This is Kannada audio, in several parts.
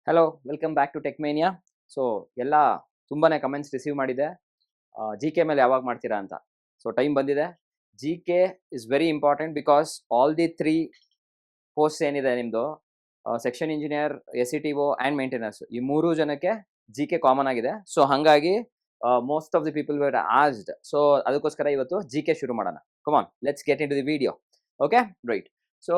Hello, welcome back to tech mania. So ಎಲ್ಲ ತುಂಬಾನೇ ಕಮೆಂಟ್ಸ್ ರಿಸೀವ್ ಮಾಡಿದೆ, ಜಿ ಕೆ ಮೇಲೆ ಯಾವಾಗ ಮಾಡ್ತೀರಾ ಅಂತ. ಸೊ ಟೈಮ್ ಬಂದಿದೆ. G K is very important because all the 3 post ಏನಿದೆ ನಿಮ್ಮದು, section engineer, S C T O and maintenance, ಈ 3 ಜನಕ್ಕೆ ಜಿ ಕೆ ಕಾಮನ್ ಆಗಿದೆ. ಸೊ ಹಾಗಾಗಿ most of the people were asked. So ಅದಕ್ಕೋಸ್ಕರ ಇವತ್ತು ಜಿ ಕೆ ಶುರು ಮಾಡೋಣ. Come on, let's get into the video. Okay, right. So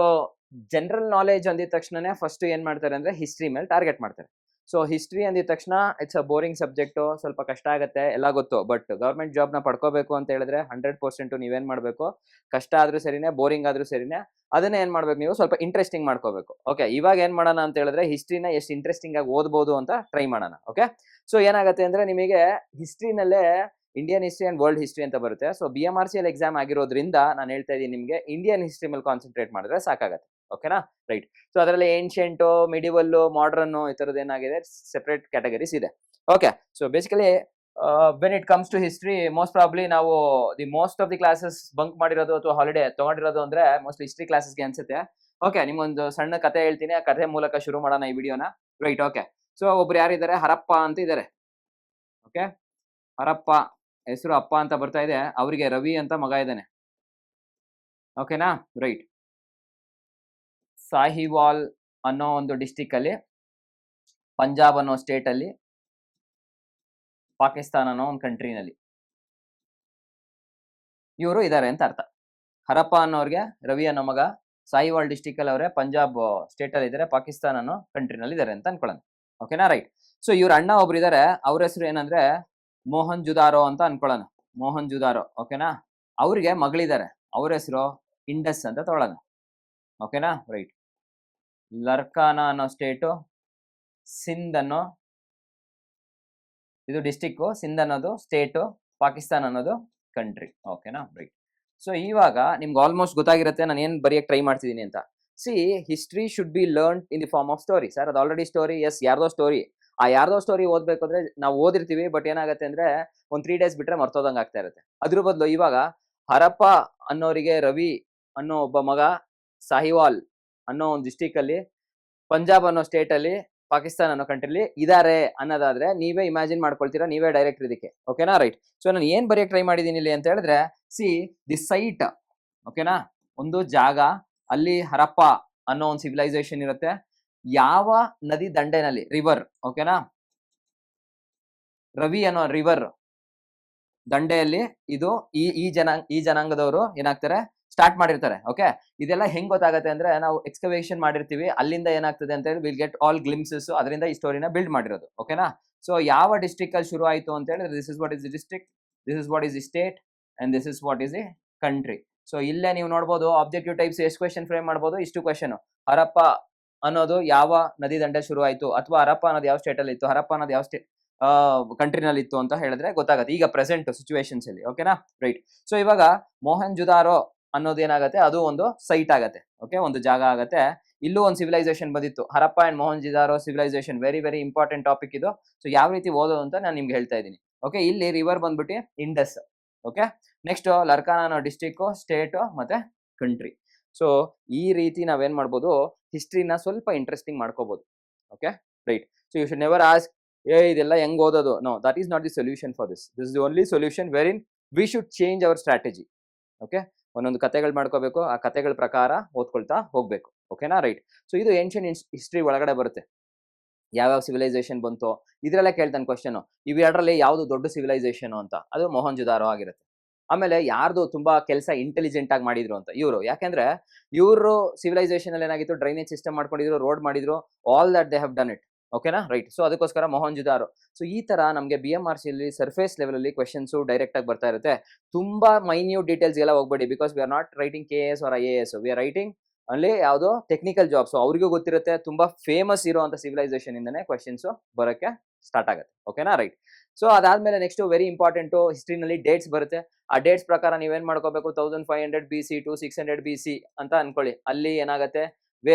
general knowledge ಅಂದಿದ ತಕ್ಷಣನೇ ಫಸ್ಟ್ ಏನ್ ಮಾಡ್ತಾರೆ ಅಂದ್ರೆ ಹಿಸ್ಟ್ರಿ ಮೇಲೆ ಟಾರ್ಗೆಟ್ ಮಾಡ್ತಾರೆ. ಸೊ ಹಿಸ್ಟ್ರಿ ಅಂದಿದ ತಕ್ಷಣ ಇಟ್ಸ್ ಅ ಬೋರಿಂಗ್ ಸಬ್ಜೆಕ್ಟು, ಸ್ವಲ್ಪ ಕಷ್ಟ ಆಗುತ್ತೆ, ಎಲ್ಲ ಗೊತ್ತು. ಬಟ್ ಗೌರ್ಮೆಂಟ್ ಜಾಬ್ನ ಪಡ್ಕೋಬೇಕು ಅಂತ ಹೇಳಿದ್ರೆ 100% ನೀವೇನ್ ಮಾಡಬೇಕು, ಕಷ್ಟ ಆದ್ರೂ ಸರಿನೇ, ಬೋರಿಂಗ್ ಆದ್ರೂ ಸರಿನೇ, ಅದನ್ನ ಏನ್ ಮಾಡ್ಬೇಕು, ನೀವು ಸ್ವಲ್ಪ ಇಂಟ್ರೆಸ್ಟಿಂಗ್ ಮಾಡ್ಕೋಬೇಕು. ಓಕೆ, ಇವಾಗ ಏನ್ ಮಾಡೋಣ ಅಂತ ಹೇಳಿದ್ರೆ ಹಿಸ್ಟ್ರಿನ ಎಷ್ಟು ಇಂಟ್ರೆಸ್ಟಿಂಗ್ ಆಗಿ ಓದ್ಬೋದು ಅಂತ ಟ್ರೈ ಮಾಡೋಣ. ಓಕೆ, ಸೊ ಏನಾಗುತ್ತೆ ಅಂದ್ರೆ ನಿಮಗೆ ಹಿಸ್ಟ್ರಿನಲ್ಲೇ Indian history and world history ಅಂತ ಬರುತ್ತೆ. ಸೊ BMRCL ಎಕ್ಸಾಮ್ ಆಗಿರೋದ್ರಿಂದ ನಾನು ಹೇಳ್ತಾ ಇದ್ದೀನಿ, ನಿಮಗೆ ಇಂಡಿಯನ್ ಹಿಸ್ಟ್ರಿ ಮೇಲೆ ಕಾನ್ಸಂಟ್ರೇಟ್ ಮಾಡಿದ್ರೆ ಸಾಕಾಗತ್ತೆ. ಓಕೆನಾ, ರೈಟ್. ಸೊ ಅದರಲ್ಲಿ ಏನ್ಷಿಯಂಟು, ಮಿಡಿವಲ್, ಮಾಡರ್ನ್, ಈ ಥರದ್ದು ಏನಾಗಿದೆ ಸೆಪರೇಟ್ ಕ್ಯಾಟಗರೀಸ್ ಇದೆ. Okay, so basically when it comes to history, most probably ನಾವು most of the classes bunk ಮಾಡಿರೋದು ಅಥವಾ ಹಾಲಿಡೇ ತಗೊಂಡಿರೋದು ಅಂದ್ರೆ ಮೋಸ್ಟ್ ಹಿಸ್ಟ್ರಿ ಕ್ಲಾಸಸ್ಗೆ ಅನ್ಸುತ್ತೆ. ಓಕೆ, ನಿಮ್ಗೊಂದು ಸಣ್ಣ ಕತೆ ಹೇಳ್ತೀನಿ, ಆ ಕತೆ ಮೂಲಕ ಶುರು ಮಾಡೋಣ ಈ ವಿಡಿಯೋನ. Right, okay. ಸೊ ಒಬ್ರು ಯಾರಿದ್ದಾರೆ, ಹರಪ್ಪ ಅಂತ ಇದ್ದಾರೆ. ಓಕೆ, ಹರಪ್ಪ ಹೆಸರು ಅಪ್ಪ ಅಂತ ಬರ್ತಾ ಇದೆ, ಅವರಿಗೆ ರವಿ ಅಂತ ಮಗ ಇದ್ದಾನೆ. ಓಕೆನಾ, ರೈಟ್. ಸಾಹಿವಾಲ್ ಅನ್ನೋ ಒಂದು ಡಿಸ್ಟಿಕ್ ಅಲ್ಲಿ, ಪಂಜಾಬ್ ಅನ್ನೋ ಸ್ಟೇಟ್ ಅಲ್ಲಿ, ಪಾಕಿಸ್ತಾನ ಅನ್ನೋ ಒಂದು ಕಂಟ್ರಿನಲ್ಲಿ ಇವರು ಇದ್ದಾರೆ ಅಂತ ಅರ್ಥ. ಹರಪ್ಪ ಅನ್ನೋರ್ಗೆ ರವಿ ಅನ್ನೋ ಮಗ, ಸಾಹಿವಾಲ್ ಡಿಸ್ಟಿಕ್ ಅಲ್ಲಿ ಅವರೇ, ಪಂಜಾಬ್ ಸ್ಟೇಟ್ ಅಲ್ಲಿ ಇದ್ದಾರೆ, ಪಾಕಿಸ್ತಾನ ಅನ್ನೋ ಕಂಟ್ರಿನಲ್ಲಿ ಇದ್ದಾರೆ ಅಂತ ಅನ್ಕೊಳ್ಳೋಣ. ಓಕೆನಾ, ರೈಟ್. ಸೊ ಇವ್ರ ಅಣ್ಣ ಒಬ್ರು ಇದ್ದಾರೆ, ಅವ್ರ ಹೆಸರು ಏನಂದ್ರೆ ಮೋಹನ್ ಜುದಾರೋ ಅಂತ ಅನ್ಕೊಳ್ಳೋಣ. ಮೋಹನ್ ಜುದಾರೋ. ಓಕೆನಾ, ಅವ್ರಿಗೆ ಮಗಳಿದ್ದಾರೆ, ಅವ್ರ ಹೆಸರು ಇಂಡಸ್ ಅಂತ ತಗೊಳ್ಳೋಣ. ಓಕೆನಾ, ರೈಟ್. ಲರ್ಕಾನಾ ಅನ್ನೋ ಸ್ಟೇಟು, ಸಿಂಧ್ ಅನ್ನೋ ಇದು ಡಿಸ್ಟಿಕ್ಕು, ಸಿಂಧ್ ಅನ್ನೋದು ಸ್ಟೇಟು, ಪಾಕಿಸ್ತಾನ ಅನ್ನೋದು ಕಂಟ್ರಿ. ಓಕೆನಾ, ರೈಟ್. ಸೊ ಇವಾಗ ನಿಮ್ಗೆ ಆಲ್ಮೋಸ್ಟ್ ಗೊತ್ತಾಗಿರುತ್ತೆ ನಾನು ಏನು ಬರೆಯಕ್ಕೆ ಟ್ರೈ ಮಾಡ್ತಿದ್ದೀನಿ ಅಂತ. See, history should be learn in the form of story. Sir, ಅದು ಆಲ್ರೆಡಿ ಸ್ಟೋರಿ. ಎಸ್, ಯಾರ್ದೋ ಸ್ಟೋರಿ. ಆ ಯಾರ್ದೋ ಸ್ಟೋರಿ ಓದ್ಬೇಕಾದ್ರೆ ನಾವು ಓದಿರ್ತೀವಿ, ಬಟ್ ಏನಾಗುತ್ತೆ ಅಂದ್ರೆ ಒಂದು 3 ಡೇಸ್ ಬಿಟ್ರೆ ಮರ್ತೋದಂಗೆ ಆಗ್ತಾ ಇರುತ್ತೆ. ಅದ್ರ ಬದಲು ಇವಾಗ ಹರಪ್ಪ ಅನ್ನೋರಿಗೆ ರವಿ ಅನ್ನೋ ಒಬ್ಬ ಮಗ, ಸಾಹಿವಾಲ್ ಅನ್ನೋ ಒಂದು ಡಿಸ್ಟಿಕ್ ಅಲ್ಲಿ, ಪಂಜಾಬ್ ಅನ್ನೋ ಸ್ಟೇಟ್ ಅಲ್ಲಿ, ಪಾಕಿಸ್ತಾನ ಅನ್ನೋ ಕಂಟ್ರಿಲಿ ಇದಾರೆ ಅನ್ನೋದಾದ್ರೆ ನೀವೇ ಇಮ್ಯಾಜಿನ್ ಮಾಡ್ಕೊಳ್ತೀರಾ, ನೀವೇ ಡೈರೆಕ್ಟ್ ಇದಕ್ಕೆ. ಓಕೆನಾ, ರೈಟ್. ಸೊ ನಾನು ಏನ್ ಬರೆಯಕ್ಕೆ ಟ್ರೈ ಮಾಡಿದೀನಿ ಇಲ್ಲಿ ಅಂತ ಹೇಳಿದ್ರೆ, ಸಿ ದಿ ಸೈಟ್. ಓಕೆನಾ, ಒಂದು ಜಾಗ, ಅಲ್ಲಿ ಹರಪ್ಪ ಅನ್ನೋ ಒಂದು ಸಿವಿಲೈಸೇಷನ್ ಇರುತ್ತೆ. ಯಾವ ನದಿ ದಂಡೆನಲ್ಲಿ, ರಿವರ್. ಓಕೆನಾ, ರವಿ ಅನ್ನೋ ರಿವರ್ ದಂಡೆಯಲ್ಲಿ ಇದು ಈ ಜನಾಂಗದವರು ಏನಾಗ್ತಾರೆ, ಸ್ಟಾರ್ಟ್ ಮಾಡಿರ್ತಾರೆ. ಓಕೆ, ಇದೆಲ್ಲ ಹೆಂಗ್ ಗೊತ್ತಾಗತ್ತೆ ಅಂದ್ರೆ ನಾವು ಎಕ್ಸ್ಕವೇಷನ್ ಮಾಡಿರ್ತೀವಿ, ಅಲ್ಲಿಂದ ಏನಾಗ್ತದೆ ಅಂತ ಹೇಳಿ ವಿಲ್ ಗೆಟ್ ಆಲ್ ಗ್ಲಿಮ್ಸಸ್, ಅದರಿಂದ ಈ ಸ್ಟೋರಿನ ಬಿಲ್ಡ್ ಮಾಡಿರೋದು. ಓಕೆನಾ, ಸೊ ಯಾವ ಡಿಸ್ಟ್ರಿಕ್ಟ್ ಅಲ್ಲಿ ಶುರು ಆಯ್ತು ಅಂತ ಹೇಳಿದ್ರೆ, this is what is the district, this is what is the state, and this is what is the country. So ಇಲ್ಲೇ ನೀವು ನೋಡ್ಬೋದು, ಆಬ್ಜೆಕ್ಟಿವ್ ಟೈಪ್ಸ್ ಎಷ್ಟು ಕ್ವೆಶನ್ ಫ್ರೇಮ್ ಮಾಡ್ಬೋದು, ಇಷ್ಟು ಕ್ವೆಶನ್. ಹರಪ್ಪ ಅನ್ನೋದು ಯಾವ ನದಿ ದಂಡೆ ಶುರು ಆಯ್ತು, ಅಥವಾ ಹರಪ್ಪ ಅನ್ನೋದು ಯಾವ ಸ್ಟೇಟ್ ಅಲ್ಲಿ ಇತ್ತು, ಹರಪ್ಪ ಅನ್ನೋದು ಯಾವ ಕಂಟ್ರಿನಲ್ಲಿ ಇತ್ತು ಅಂತ ಹೇಳಿದ್ರೆ ಗೊತ್ತಾಗುತ್ತೆ ಈಗ ಪ್ರೆಸೆಂಟ್ ಸಿಚುವೇಶನ್ಸ್ ಅಲ್ಲಿ. ಓಕೆನಾ, ರೈಟ್. ಸೊ ಇವಾಗ ಮೋಹನ್ ಜುದಾರೋ ಅನ್ನೋದು ಏನಾಗುತ್ತೆ, ಅದು ಒಂದು ಸೈಟ್ ಆಗತ್ತೆ. ಓಕೆ, ಒಂದು ಜಾಗ ಆಗತ್ತೆ. ಇಲ್ಲೂ ಒಂದು ಸಿವಿಲೈಸೇಷನ್ ಬಂದಿತ್ತು, Harappa and Mohenjodaro civilization. Very very important topic ಇದು. ಸೊ ಯಾವ ರೀತಿ ಓದೋದು ಅಂತ ನಾನು ನಿಮ್ಗೆ ಹೇಳ್ತಾ ಇದ್ದೀನಿ. ಓಕೆ, ಇಲ್ಲಿ ರಿವರ್ ಬಂದ್ಬಿಟ್ಟು ಇಂಡಸ್. ಓಕೆ, ನೆಕ್ಸ್ಟ್ ಲರ್ಕಾನಾ ಅನ್ನೋ ಡಿಸ್ಟಿಕ್, ಸ್ಟೇಟ್ ಮತ್ತೆ ಕಂಟ್ರಿ. ಸೊ ಈ ರೀತಿ ನಾವೇನ್ ಮಾಡ್ಬೋದು, ಹಿಸ್ಟ್ರಿನ ಸ್ವಲ್ಪ ಇಂಟ್ರೆಸ್ಟಿಂಗ್ ಮಾಡ್ಕೋಬಹುದು. Okay, right. So you should never ask, ಇದೆಲ್ಲ ಹೆಂಗ್ ಓದೋದು. No, that is not the solution for this. This is the only solution wherein we should change our strategy. Okay, ಒಂದೊಂದು ಕತೆಗಳು ಮಾಡ್ಕೋಬೇಕು, ಆ ಕತೆಗಳ ಪ್ರಕಾರ ಓದ್ಕೊಳ್ತಾ ಹೋಗ್ಬೇಕು. ಓಕೆನಾ, ರೈಟ್. ಸೊ ಇದು ಏನ್ಷಿಯಂಟ್ ಹಿಸ್ಟ್ರಿ ಒಳಗಡೆ ಬರುತ್ತೆ. ಯಾವ್ಯಾವ ಸಿವಿಲೈಸೇಷನ್ ಬಂತು ಇದ್ರಲ್ಲೇ ಕೇಳ್ತಾನೆ ಕ್ವಶನ್. ಇವೆರಡರಲ್ಲಿ ಯಾವ್ದು ದೊಡ್ಡ ಸಿವಿಲೈಸೇಷನ್ ಅಂತ, ಅದು ಮೋಹನ್ ಜುದಾರೋ ಆಗಿರುತ್ತೆ. ಆಮೇಲೆ ಯಾರ್ದು ತುಂಬಾ ಕೆಲಸ ಇಂಟೆಲಿಜೆಂಟ್ ಆಗಿ ಮಾಡಿದ್ರು ಅಂತ, ಇವರು. ಯಾಕೆಂದ್ರೆ ಇವರು ಸಿವಿಲೈಸೇಷನ್ ಅಲ್ಲಿ ಏನಾಗಿತ್ತು, ಡ್ರೈನೇಜ್ ಸಿಸ್ಟಮ್ ಮಾಡ್ಕೊಂಡಿದ್ರು, ರೋಡ್ ಮಾಡಿದ್ರು, all that they have done it. ಓಕೆನಾ, ರೈಟ್. ಸೊ ಅದಕ್ಕೋಸ್ಕರ ಮೋಹನ್ ಜುದಾರೋ. ಸೊ ಈ ತರ ನಮಗೆ BMRC ಅಲ್ಲಿ ಸರ್ಫೇಸ್ ಲೆವೆಲ್ ಅಲ್ಲಿ ಕ್ವೆಶನ್ಸ್ ಡೈರೆಕ್ಟ್ ಆಗಿ ಬರ್ತಾ ಇರುತ್ತೆ. ತುಂಬಾ ಮೈನ್ಯೂಟ್ ಡೀಟೇಲ್ಸ್ ಎಲ್ಲ ಹೋಗ್ಬೇಡಿ, because we are not writing KS or IAS, we are writing ಅಲ್ಲಿ ಯಾವ್ದು ಟೆಕ್ನಿಕಲ್ ಜಾಬ್. ಸೊ ಅವ್ರಿಗೂ ಗೊತ್ತಿರುತ್ತೆ, ತುಂಬಾ ಫೇಮಸ್ ಇರುವಂತ ಸಿವಿಲೈಸೇಷನ್ ಇಂದನೇ ಕ್ವೆಶನ್ಸ್ ಬರೋಕ್ಕೆ ಸ್ಟಾರ್ಟ್ ಆಗುತ್ತೆ. ಓಕೆನಾ, ರೈಟ್. ಸೊ ಅದಾದ್ಮೇಲೆ ನೆಕ್ಸ್ಟ್ ವೆರಿ ಇಂಪಾರ್ಟೆಂಟ್, ಹಿಸ್ಟ್ರಿನಲ್ಲಿ ಡೇಟ್ಸ್ ಬರುತ್ತೆ. ಆ ಡೇಟ್ಸ್ ಪ್ರಕಾರ ನೀವೇನ್ ಮಾಡ್ಕೋಬೇಕು, 1500 BC to 600 BC ಅಂತ ಅನ್ಕೊಳ್ಳಿ. ಅಲ್ಲಿ ಏನಾಗುತ್ತೆ,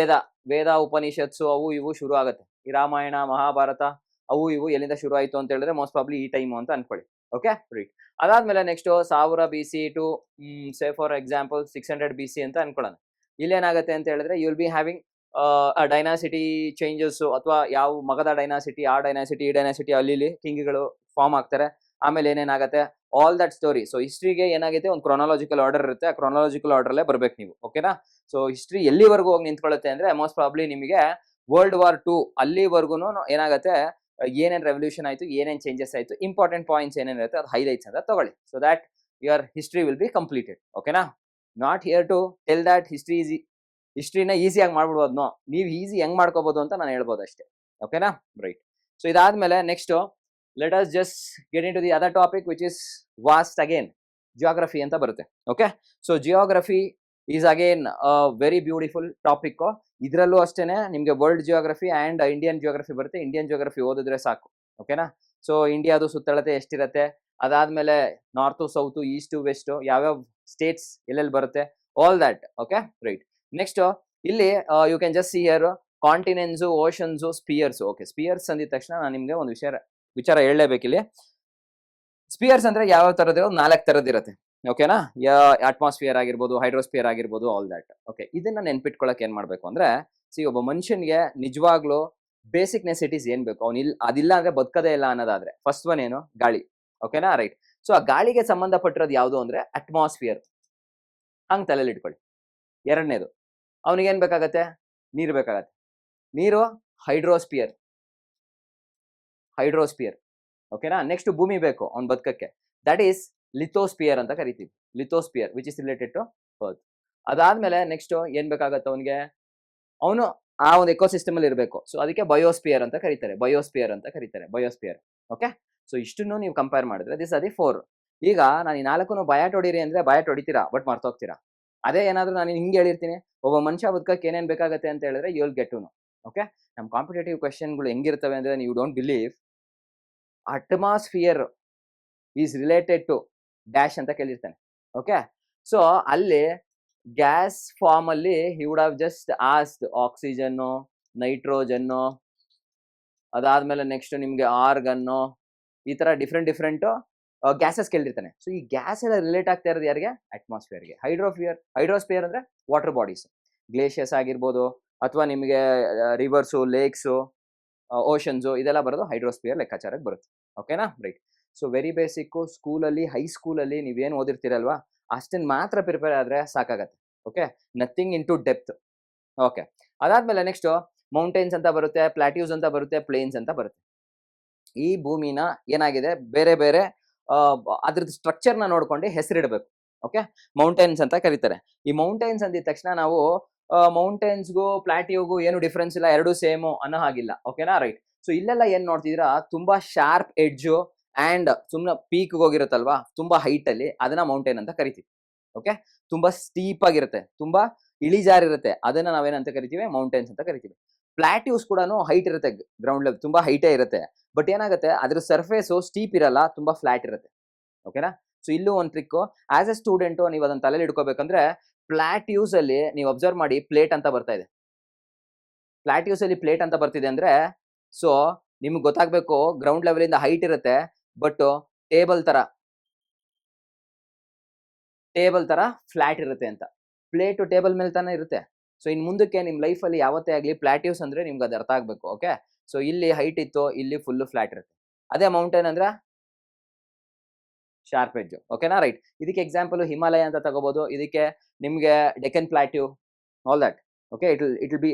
ವೇದ ಉಪನಿಷತ್ಸು ಅವು ಇವು ಶುರು ಆಗುತ್ತೆ. ಈ ರಾಮಾಯಣ, ಮಹಾಭಾರತ, ಅವು ಇವು ಎಲ್ಲಿಂದ ಶುರು ಆಯ್ತು ಅಂತ ಹೇಳಿದ್ರೆ ಮೋಸ್ಟ್ ಪ್ರಾಬ್ಲಿ ಈ ಟೈಮ್ ಅಂತ ಅನ್ಕೊಳ್ಳಿ. Okay, right. ಅದಾದ್ಮೇಲೆ next 1000 BC to say for example 600 BC ಅಂತ ಅನ್ಕೊಳ್ಳೋಣ. ಇಲ್ಲೇನಾಗುತ್ತೆ ಅಂತ ಹೇಳಿದ್ರೆ you will be having dynasty changes ಅಥವಾ ಯಾವ ಮಗದ ಡೈನಾಸಿಟಿ, ಆ ಡೈನಾಸಿಟಿ, ಈ ಡೈನಾಸಿಟಿ, ಅಲ್ಲಿ ಕಿಂಗ್ಗಳು ಫಾರ್ಮ್ ಆಗ್ತಾರೆ. ಆಮೇಲೆ ಏನೇನಾಗತ್ತೆ, ಆಲ್ ದಟ್ ಸ್ಟೋರಿ. ಸೊ ಹಿಸ್ಟ್ರಿಗೆ ಏನಾಗಿದೆ, ಒಂದು ಕ್ರೊನಾಲಜಿಕಲ್ ಆರ್ಡರ್ ಇರುತ್ತೆ, ಆ ಕ್ರೊನಾಲಜಿಕಲ್ ಆರ್ಡರ್ಲೇ ಬರ್ಬೇಕು ನೀವು. ಓಕೆನಾ? ಸೊ ಹಿಸ್ಟ್ರಿ ಎಲ್ಲಿವರೆಗೂ ಹೋಗಿ ನಿಂತ್ಕೊಳ್ಳುತ್ತೆ ಅಂದ್ರೆ ಮೋಸ್ಟ್ ಪ್ರಾಬ್ಲಿ ನಿಮಗೆ World War II ಅಲ್ಲಿವರೆಗೂ ಏನಾಗತ್ತೆ, ಏನೇನ್ ರೆವಲ್ಯೂಷನ್ ಆಯ್ತು, ಏನೇನ್ ಚೇಂಜಸ್ ಆಯ್ತು, ಇಂಪಾರ್ಟೆಂಟ್ ಪಾಯಿಂಟ್ಸ್ ಏನೇನಿರುತ್ತೆ ಅದು ಹೈಲೈಟ್ಸ್ ಅಂತ ತಗೊಳ್ಳಿ. So that your history will be completed. ಓಕೆನಾ? Not here to tell that ಹಿಸ್ಟ್ರಿನ ಈಸಿಯಾಗಿ ಮಾಡ್ಬಿಡ್ಬೋದು. ನೋ, ನೀವು ಈಸಿ ಹೆಂಗ್ ಮಾಡ್ಕೋಬಹುದು ಅಂತ ನಾನು ಹೇಳ್ಬೋದು ಅಷ್ಟೇ. ಓಕೆನಾ? ರೈಟ್. ಸೊ ಇದಾದ್ಮೇಲೆ next let us just get into the other topic which is vast again geography ಅಂತ ಬರುತ್ತೆ. Okay, so geography is again very beautiful topic. ಇದರಲ್ಲೂ ಅಷ್ಟೇನೆ ನಿಮ್ಗೆ world geography and Indian geography ಬರುತ್ತೆ. ಇಂಡಿಯನ್ ಜಿಯೋಗ್ರಫಿ ಓದಿದ್ರೆ ಸಾಕು. ಓಕೆನಾ? ಸೊ ಇಂಡಿಯಾದು ಸುತ್ತಳತೆ ಎಷ್ಟಿರತ್ತೆ, ಅದಾದ್ಮೇಲೆ ನಾರ್ತ್ ಸೌತ್ ಈಸ್ಟ್ ವೆಸ್ಟ್ ಯಾವ್ಯಾವ ಸ್ಟೇಟ್ಸ್ ಎಲ್ಲೆಲ್ಲಿ ಬರುತ್ತೆ, all that. Okay, right. Next ಇಲ್ಲಿ you can just see here continents, oceans, spheres. Okay, spheres ಅಂದಿದ ತಕ್ಷಣ ನಾನು ನಿಮ್ಗೆ ಒಂದು ವಿಚಾರ ಹೇಳಲೇಬೇಕಿಲ್ಲಿ. ಸ್ಪಿಯರ್ಸ್ ಅಂದ್ರೆ ಯಾವ ತರದ್, 4 ತರದ್ ಇರುತ್ತೆ. ಓಕೆನಾ? ಅಟ್ಮಾಸ್ಫಿಯರ್ ಆಗಿರ್ಬೋದು, ಹೈಡ್ರೋಸ್ಫಿಯರ್ ಆಗಿರ್ಬೋದು, ಆಲ್ ದಟ್. ಓಕೆ, ಇದನ್ನ ನೆನ್ಪಿಟ್ಕೊಳಕ್ ಏನ್ ಮಾಡ್ಬೇಕು ಅಂದ್ರೆ, ಒಬ್ಬ ಮನುಷ್ಯನ್ಗೆ ನಿಜವಾಗ್ಲೂ ಬೇಸಿಕ್ ನೆಸಿಟೀಸ್ ಏನ್ ಬೇಕು, ಅದಿಲ್ಲ ಅಂದ್ರೆ ಬದುಕದೇ ಇಲ್ಲ ಅನ್ನೋದಾದ್ರೆ ಫಸ್ಟ್ ಒನ್ ಏನು, ಗಾಳಿ. ಓಕೆನಾ? ರೈಟ್. ಸೊ ಆ ಗಾಳಿಗೆ ಸಂಬಂಧಪಟ್ಟಿರೋದು ಯಾವುದು ಅಂದ್ರೆ ಅಟ್ಮಾಸ್ಫಿಯರ್. ಹಂಗ್ ತಲೆಯಲ್ಲಿ ಇಟ್ಕೊಳ್ಳಿ. ಎರಡನೇದು, ಅವನಿಗೇನ್ ಬೇಕಾಗತ್ತೆ, ನೀರು ಬೇಕಾಗತ್ತೆ. ನೀರು ಹೈಡ್ರೋಸ್ಪಿಯರ್. ಓಕೆನಾ? ನೆಕ್ಸ್ಟ್ ಭೂಮಿ ಬೇಕು ಅವ್ನ್ ಬದುಕಕ್ಕೆ, ದಟ್ ಈಸ್ ಲಿಥೋಸ್ಪಿಯರ್ ಅಂತ ಕರಿತೀವಿ. Lithosphere which is related to earth. ಅದಾದ್ಮೇಲೆ ನೆಕ್ಸ್ಟ್ ಏನ್ ಬೇಕಾಗತ್ತೆ ಅವನಿಗೆ, ಅವನು ಆ ಒಂದು ಎಕೋಸಿಸ್ಟಮ್ ಅಲ್ಲಿ ಇರಬೇಕು. ಸೊ ಅದಕ್ಕೆ ಬಯೋಸ್ಪಿಯರ್ ಅಂತ ಕರೀತಾರೆ. ಓಕೆ, ಸೊ ಇಷ್ಟನ್ನು ನೀವು ಕಂಪೇರ್ ಮಾಡಿದ್ರೆ ದಿಸ್ ಆರ್ ದಿ 4. ಈಗ ನಾನು ಈ 4 ಬಯಾಟ್ ಹೊಡೀರಿ ಅಂದ್ರೆ ಬಯಾಟ್ ಹೊಡಿತೀರಾ, ಬಟ್ ಮರ್ತೋಗ್ತೀರಾ. ಅದೇ ಏನಾದ್ರು ನಾನು ಹಿಂಗೆ ಹೇಳಿರ್ತೀನಿ, ಒಬ್ಬ ಮನುಷ್ಯ ಬದುಕಕ್ಕೆ ಏನೇನ್ ಬೇಕಾಗತ್ತೆ ಅಂತ ಹೇಳಿದ್ರೆ you will get to know. Okay, ನಮ್ಮ ಕಾಂಪಿಟೇಟಿವ್ ಕ್ವೆಶ್ಚನ್ಗಳು ಹೆಂಗಿರ್ತವೆ ಅಂದ್ರೆ, ನೀವು don't believe, atmosphere is related to dash ಅಂತ ಕೇಳಿರ್ತಾನೆ. ಓಕೆ, ಸೊ ಅಲ್ಲಿ ಗ್ಯಾಸ್ ಫಾರ್ಮ್ ಅಲ್ಲಿ he would have just asked ಆಕ್ಸಿಜನ್ನು, ನೈಟ್ರೋಜನ್ನು, ಅದಾದ್ಮೇಲೆ ನೆಕ್ಸ್ಟ್ ನಿಮ್ಗೆ ಆರ್ಗನ್ನು, ಈ ತರ ಡಿಫ್ರೆಂಟ್ ಗ್ಯಾಸಸ್ ಕೇಳಿರ್ತಾನೆ. ಸೊ ಈ ಗ್ಯಾಸ್ ಎಲ್ಲ ರಿಲೇಟ್ ಆಗ್ತಾ ಇರೋದು ಯಾರಿಗೆ, ಅಟ್ಮಾಸ್ಫಿಯರ್ಗೆ. ಹೈಡ್ರೋಸ್ಫಿಯರ್ ಅಂದ್ರೆ ವಾಟರ್ ಬಾಡೀಸ್, ಗ್ಲೇಷಿಯರ್ಸ್ ಆಗಿರ್ಬೋದು, ಅಥವಾ ನಿಮಗೆ ರಿವರ್ಸು, ಲೇಕ್ಸು, ಓಷನ್ಸು, ಇದೆಲ್ಲ ಬರೋದು ಹೈಡ್ರೋಸ್ಫಿಯರ್ ಲೆಕ್ಕಾಚಾರಕ್ಕೆ ಬರುತ್ತೆ. ಓಕೆನಾ? ರೈಟ್. ಸೊ ವೆರಿ ಬೇಸಿಕ್, ಸ್ಕೂಲಲ್ಲಿ, ಹೈಸ್ಕೂಲಲ್ಲಿ ನೀವೇನು ಓದಿರ್ತೀರಲ್ವಾ ಅಷ್ಟನ್ನು ಮಾತ್ರ ಪ್ರಿಪೇರ್ ಆದ್ರೆ ಸಾಕಾಗತ್ತೆ. Okay, nothing into depth. Okay, ಅದಾದ್ಮೇಲೆ ನೆಕ್ಸ್ಟ್ ಮೌಂಟೇನ್ಸ್ ಅಂತ ಬರುತ್ತೆ, ಪ್ಲಾಟ್ಯೂಸ್ ಅಂತ ಬರುತ್ತೆ, ಪ್ಲೇನ್ಸ್ ಅಂತ ಬರುತ್ತೆ. ಈ ಭೂಮಿನ ಏನಾಗಿದೆ, ಬೇರೆ ಬೇರೆ ಅದ್ರದ್ದು ಸ್ಟ್ರಕ್ಚರ್ನ ನೋಡ್ಕೊಂಡು ಹೆಸರಿಡಬೇಕು. ಓಕೆ, ಮೌಂಟೇನ್ಸ್ ಅಂತ ಕರೀತಾರೆ. ಈ ಮೌಂಟೇನ್ಸ್ ಅಂದಿದ ತಕ್ಷಣ ನಾವು ಮೌಂಟೇನ್ಸ್ಗೂ ಪ್ಲಾಟ್ಯೂಗೂ ಏನು ಡಿಫ್ರೆನ್ಸ್ ಇಲ್ಲ, ಎರಡು ಸೇಮು ಅನ್ನೋ ಹಾಗಿಲ್ಲ. ಓಕೆನಾ? ರೈಟ್. ಸೊ ಇಲ್ಲೆಲ್ಲ ಏನ್ ನೋಡ್ತಿದ್ದೀರಾ, ತುಂಬಾ ಶಾರ್ಪ್ ಎಡ್ಜು ಅಂಡ್ ಸುಮ್ನೆ ಪೀಕ್ ಹೋಗಿರುತ್ತಲ್ವಾ, ತುಂಬಾ ಹೈಟ್ ಅಲ್ಲಿ, ಅದನ್ನ ಮೌಂಟೇನ್ ಅಂತ ಕರಿತೀವಿ. ಓಕೆ, ತುಂಬಾ ಸ್ಟೀಪ್ ಆಗಿರುತ್ತೆ, ತುಂಬಾ ಇಳಿಜಾರಿರುತ್ತೆ, ಅದನ್ನ ನಾವೇನಂತ ಕರಿತೀವಿ, ಮೌಂಟೇನ್ಸ್ ಅಂತ ಕರಿತೀವಿ. ಪ್ಲಾಟ್ಯೂಸ್ ಕೂಡ ಹೈಟ್ ಇರುತ್ತೆ, ಗ್ರೌಂಡ್ ಲೆವೆಲ್ ತುಂಬಾ ಹೈಟೇ ಇರುತ್ತೆ, ಬಟ್ ಏನಾಗುತ್ತೆ ಅದ್ರ ಸರ್ಫೇಸ್ ಸ್ಟೀಪ್ ಇರಲ್ಲ, ತುಂಬಾ ಫ್ಲಾಟ್ ಇರುತ್ತೆ. ಓಕೆನಾ? ಸೊ ಇಲ್ಲೂ ಒಂದು ಟ್ರಿಕ್, ಆಸ್ ಎ ಸ್ಟೂಡೆಂಟ್ ನೀವು ಅದನ್ನ ತಲೆಯಲ್ಲಿ ಇಟ್ಕೋಬೇಕಂದ್ರೆ, ಪ್ಲಾಟ್ಯೂಸ್ ಅಲ್ಲಿ ನೀವು ಅಬ್ಸರ್ವ್ ಮಾಡಿ, ಪ್ಲೇಟ್ ಅಂತ ಬರ್ತಾ ಇದೆ. ಪ್ಲಾಟ್ಯೂಸ್ ಅಲ್ಲಿ ಪ್ಲೇಟ್ ಅಂತ ಬರ್ತಿದೆ ಅಂದ್ರೆ, ಸೊ ನಿಮ್ಗೆ ಗೊತ್ತಾಗ್ಬೇಕು ಗ್ರೌಂಡ್ ಲೆವೆಲ್ ಇಂದ ಹೈಟ್ ಇರುತ್ತೆ, ಬಟ್ ಟೇಬಲ್ ತರ ಫ್ಲಾಟ್ ಇರುತ್ತೆ ಅಂತ. ಪ್ಲೇಟು ಟೇಬಲ್ ಮೇಲೆ ತಾನೇ ಇರುತ್ತೆ. ಸೊ ಇನ್ ಮುಂದಕ್ಕೆ ನಿಮ್ ಲೈಫ್ ಅಲ್ಲಿ ಯಾವತ್ತೇ ಆಗ್ಲಿ ಪ್ಲಾಟ್ಯೂಸ್ ಅಂದ್ರೆ ನಿಮ್ಗೆ ಅದು ಅರ್ಥ ಆಗ್ಬೇಕು. ಓಕೆ, ಸೊ ಇಲ್ಲಿ ಹೈಟ್ ಇತ್ತು, ಇಲ್ಲಿ ಫುಲ್ ಫ್ಲಾಟ್ ಇರುತ್ತೆ. ಅದೇ ಮೌಂಟೇನ್ ಅಂದ್ರೆ ಶಾರ್ಪ್ ಎಡ್ಜ್. ಓಕೆನಾ? ರೈಟ್. ಇದಕ್ಕೆ ಎಕ್ಸಾಂಪಲ್ ಹಿಮಾಲಯ ಅಂತ ತಗೋಬಹುದು, ಇದಕ್ಕೆ ನಿಮ್ಗೆ Deccan plateau, all that. Okay, it will B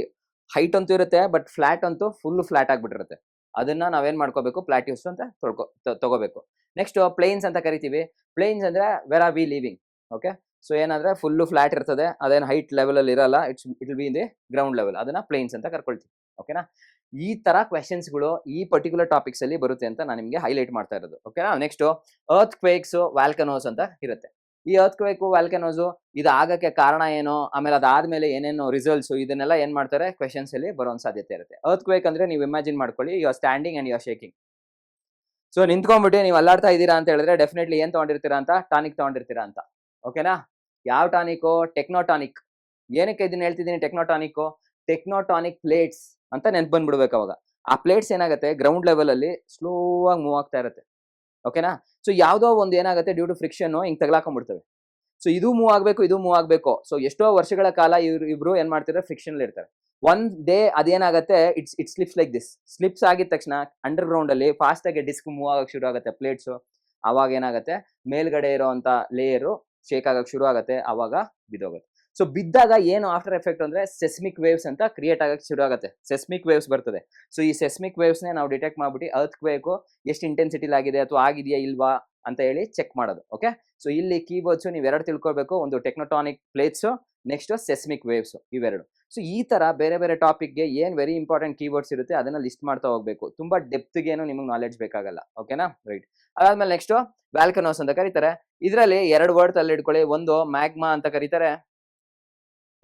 height ಅಂತೂ ಇರುತ್ತೆ, ಬಟ್ ಫ್ಲಾಟ್ ಅಂತೂ ಫುಲ್ ಫ್ಲಾಟ್ ಆಗ್ಬಿಟ್ಟಿರುತ್ತೆ. ಅದನ್ನ ನಾವೇನ್ ಮಾಡ್ಕೋಬೇಕು, ಪ್ಲಾಟ್ಯೂಸ್ ಅಂತ ತಗೋಬೇಕು. ನೆಕ್ಸ್ಟ್ ಪ್ಲೇನ್ಸ್ ಅಂತ ಕರಿತೀವಿ. ಪ್ಲೇನ್ಸ್ ಅಂದ್ರೆ where are we living. Okay, so ಏನಂದ್ರೆ ಫುಲ್ ಫ್ಲಾಟ್ ಇರ್ತದೆ, ಅದೇನು ಹೈಟ್ ಲೆವೆಲ್ ಅಲ್ಲಿ ಇರಲ್ಲ, it will be in the ground level, ಅದನ್ನ ಪ್ಲೇನ್ಸ್ ಅಂತ ಕರ್ಕೊಳ್ತೀವಿ. ಓಕೆನಾ? ಈ ತರ ಕ್ವೆಶನ್ಸ್ಗಳು ಈ ಪರ್ಟಿಕ್ಯುಲರ್ ಟಾಪಿಕ್ಸ್ ಅಲ್ಲಿ ಬರುತ್ತೆ ಅಂತ ನಾನು ನಿಮ್ಗೆ ಹೈಲೈಟ್ ಮಾಡ್ತಾ ಇರೋದು. ಓಕೆನಾ? ನೆಕ್ಸ್ಟ್ ಅರ್ತ್ ಕ್ವೇಕ್ಸ್, ವ್ಯಾಲ್ಕನೋಸ್ ಅಂತ ಇರುತ್ತೆ. ಈ ಅರ್ತ್ ಕ್ವೇಕ್, ವ್ಯಾಲ್ಕನೋಸ್ ಇದು ಆಗಕ್ಕೆ ಕಾರಣ ಏನು, ಆಮೇಲೆ ಅದಾದ್ಮೇಲೆ ಏನೇನು ರಿಸಲ್ಟ್ಸ್, ಇದನ್ನೆಲ್ಲ ಏನ್ ಮಾಡ್ತಾರೆ ಕ್ವೆಶನ್ಸ್ ಅಲ್ಲಿ ಬರೋ ಸಾಧ್ಯತೆ ಇರುತ್ತೆ. ಅರ್ತ್ ಕ್ವೇಕ್ ಅಂದ್ರೆ ನೀವು ಇಮ್ಯಾಜಿನ್ ಮಾಡ್ಕೊಳ್ಳಿ, you are standing and you are shaking. So ನಿಂತ್ಕೊಂಡ್ಬಿಟ್ಟು ನೀವು ಅಲ್ಲಾಡ್ತಾ ಇದ್ದೀರಾ ಅಂತ ಹೇಳಿದ್ರೆ ಡೆಫಿನೆಟ್ಲಿ ಏನ್ ತಗೊಂಡಿರ್ತೀರಾ ಅಂತ, ಟಾನಿಕ್ ತಗೊಂಡಿರ್ತೀರಾ ಅಂತ. ಓಕೆನಾ? ಯಾವ ಟಾನಿಕ್, ಟೆಕ್ನೋಟಾನಿಕ್. ಏನಕ್ಕೆ ಇದನ್ನ ಹೇಳ್ತಿದ್ದೀನಿ ಟೆಕ್ನೋಟಾನಿಕ್ ಪ್ಲೇಟ್ಸ್ ಅಂತ ನೆನ್ಪು ಬಂದ್ಬಿಡ್ಬೇಕು ಅವಾಗ. ಆ ಪ್ಲೇಟ್ಸ್ ಏನಾಗುತ್ತೆ ಗ್ರೌಂಡ್ ಲೆವೆಲ್ ಅಲ್ಲಿ ಸ್ಲೋ ಆಗಿ ಮೂವ್ ಆಗ್ತಾ ಇರುತ್ತೆ. ಓಕೆನಾ? ಸೊ ಯಾವ್ದೋ ಒಂದು ಏನಾಗುತ್ತೆ ಡ್ಯೂ ಟು ಫ್ರಿಕ್ಷನ್ ಹಿಂಗ್ ತಗ್ಲಾಕೊಂಡ್ಬಿಡ್ತವೆ. ಸೊ ಇದು ಮೂವ್ ಆಗ್ಬೇಕು, ಇದು ಮೂವ್ ಆಗ್ಬೇಕು. ಸೊ ಎಷ್ಟೋ ವರ್ಷಗಳ ಕಾಲ ಇಬ್ರು ಏನ್ ಮಾಡ್ತಿದ್ರೆ ಫ್ರಿಕ್ಷನ್ ಇರ್ತಾರೆ. ಒನ್ ಡೇ ಅದೇನಾಗತ್ತೆ, it slips like this. Slips ಆಗಿದ ತಕ್ಷಣ ಅಂಡರ್ ಗ್ರೌಂಡ್ ಅಲ್ಲಿ ಫಾಸ್ಟ್ ಆಗಿ ಡಿಸ್ಕ್ ಮೂವ್ ಆಗಕ್ಕೆ ಶುರು ಆಗುತ್ತೆ, ಪ್ಲೇಟ್ಸ್. ಅವಾಗ ಏನಾಗುತ್ತೆ, ಮೇಲ್ಗಡೆ ಇರುವಂತ ಲೇಯರು ಶೇಕ್ ಆಗಕ್ಕೆ ಶುರು ಆಗುತ್ತೆ, ಅವಾಗ ಬಿದ್ದೋಗುತ್ತೆ. ಸೊ ಬಿದ್ದಾಗ ಏನು ಆಫ್ಟರ್ ಎಫೆಕ್ಟ್ ಅಂದ್ರೆ ಸೆಸ್ಮಿಕ್ ವೇವ್ಸ್ ಅಂತ ಕ್ರಿಯೇಟ್ ಆಗಕ್ಕೆ ಶುರು ಆಗುತ್ತೆ. ಸೆಸ್ಮಿಕ್ ವೇವ್ಸ್ ಬರ್ತದೆ. ಸೊ ಈ ಸೆಸ್ಮಿಕ್ ವೇವ್ಸ್ ನೇ ನಾವು ಡಿಟೆಕ್ಟ್ ಮಾಡ್ಬಿಟ್ಟು ಅರ್ತ್ ಕ್ವೇಕು ಎಷ್ಟು ಇಂಟೆನ್ಸಿಟಿಲಿ ಆಗಿದೆ ಅಥವಾ ಆಗಿದೆಯಾ ಇಲ್ವಾ ಅಂತ ಹೇಳಿ ಚೆಕ್ ಮಾಡೋದು. ಓಕೆ, ಸೊ ಇಲ್ಲಿ ಕೀವರ್ಡ್ಸ್ ನೀವು ಎರಡು ತಿಳ್ಕೊಳ್ಬೇಕು, ಒಂದು ಟೆಕ್ನೋಟಾನಿಕ್ ಪ್ಲೇಟ್ಸ್, ನೆಕ್ಸ್ಟ್ ಸೆಸ್ಮಿಕ್ ವೇವ್ಸ್, ಇವೆರಡು. ಸೊ ಈ ತರ ಬೇರೆ ಬೇರೆ ಟಾಪಿಕ್ಗೆ ಏನ್ ವೆರಿ ಇಂಪಾರ್ಟೆಂಟ್ ಕೀವರ್ಡ್ಸ್ ಇರುತ್ತೆ ಅದನ್ನ ಲಿಸ್ಟ್ ಮಾಡ್ತಾ ಹೋಗ್ಬೇಕು. ತುಂಬಾ ಡೆಪ್ತ್ಗೇನು ನಿಮಗೆ ನಾಲೆಡ್ಜ್ ಬೇಕಾಗಲ್ಲ. ಓಕೆನಾ, ರೈಟ್. ಅದಾದ್ಮೇಲೆ ನೆಕ್ಸ್ಟ್ ವ್ಯಾಲ್ಕನೋಸ್ ಅಂತ ಕರೀತಾರೆ. ಇದರಲ್ಲಿ ಎರಡು ವರ್ಡ್ ಅಲ್ಲಿ ಇಟ್ಕೊಳ್ಳಿ. ಒಂದು ಮ್ಯಾಗ್ಮಾ ಅಂತ ಕರೀತಾರೆ.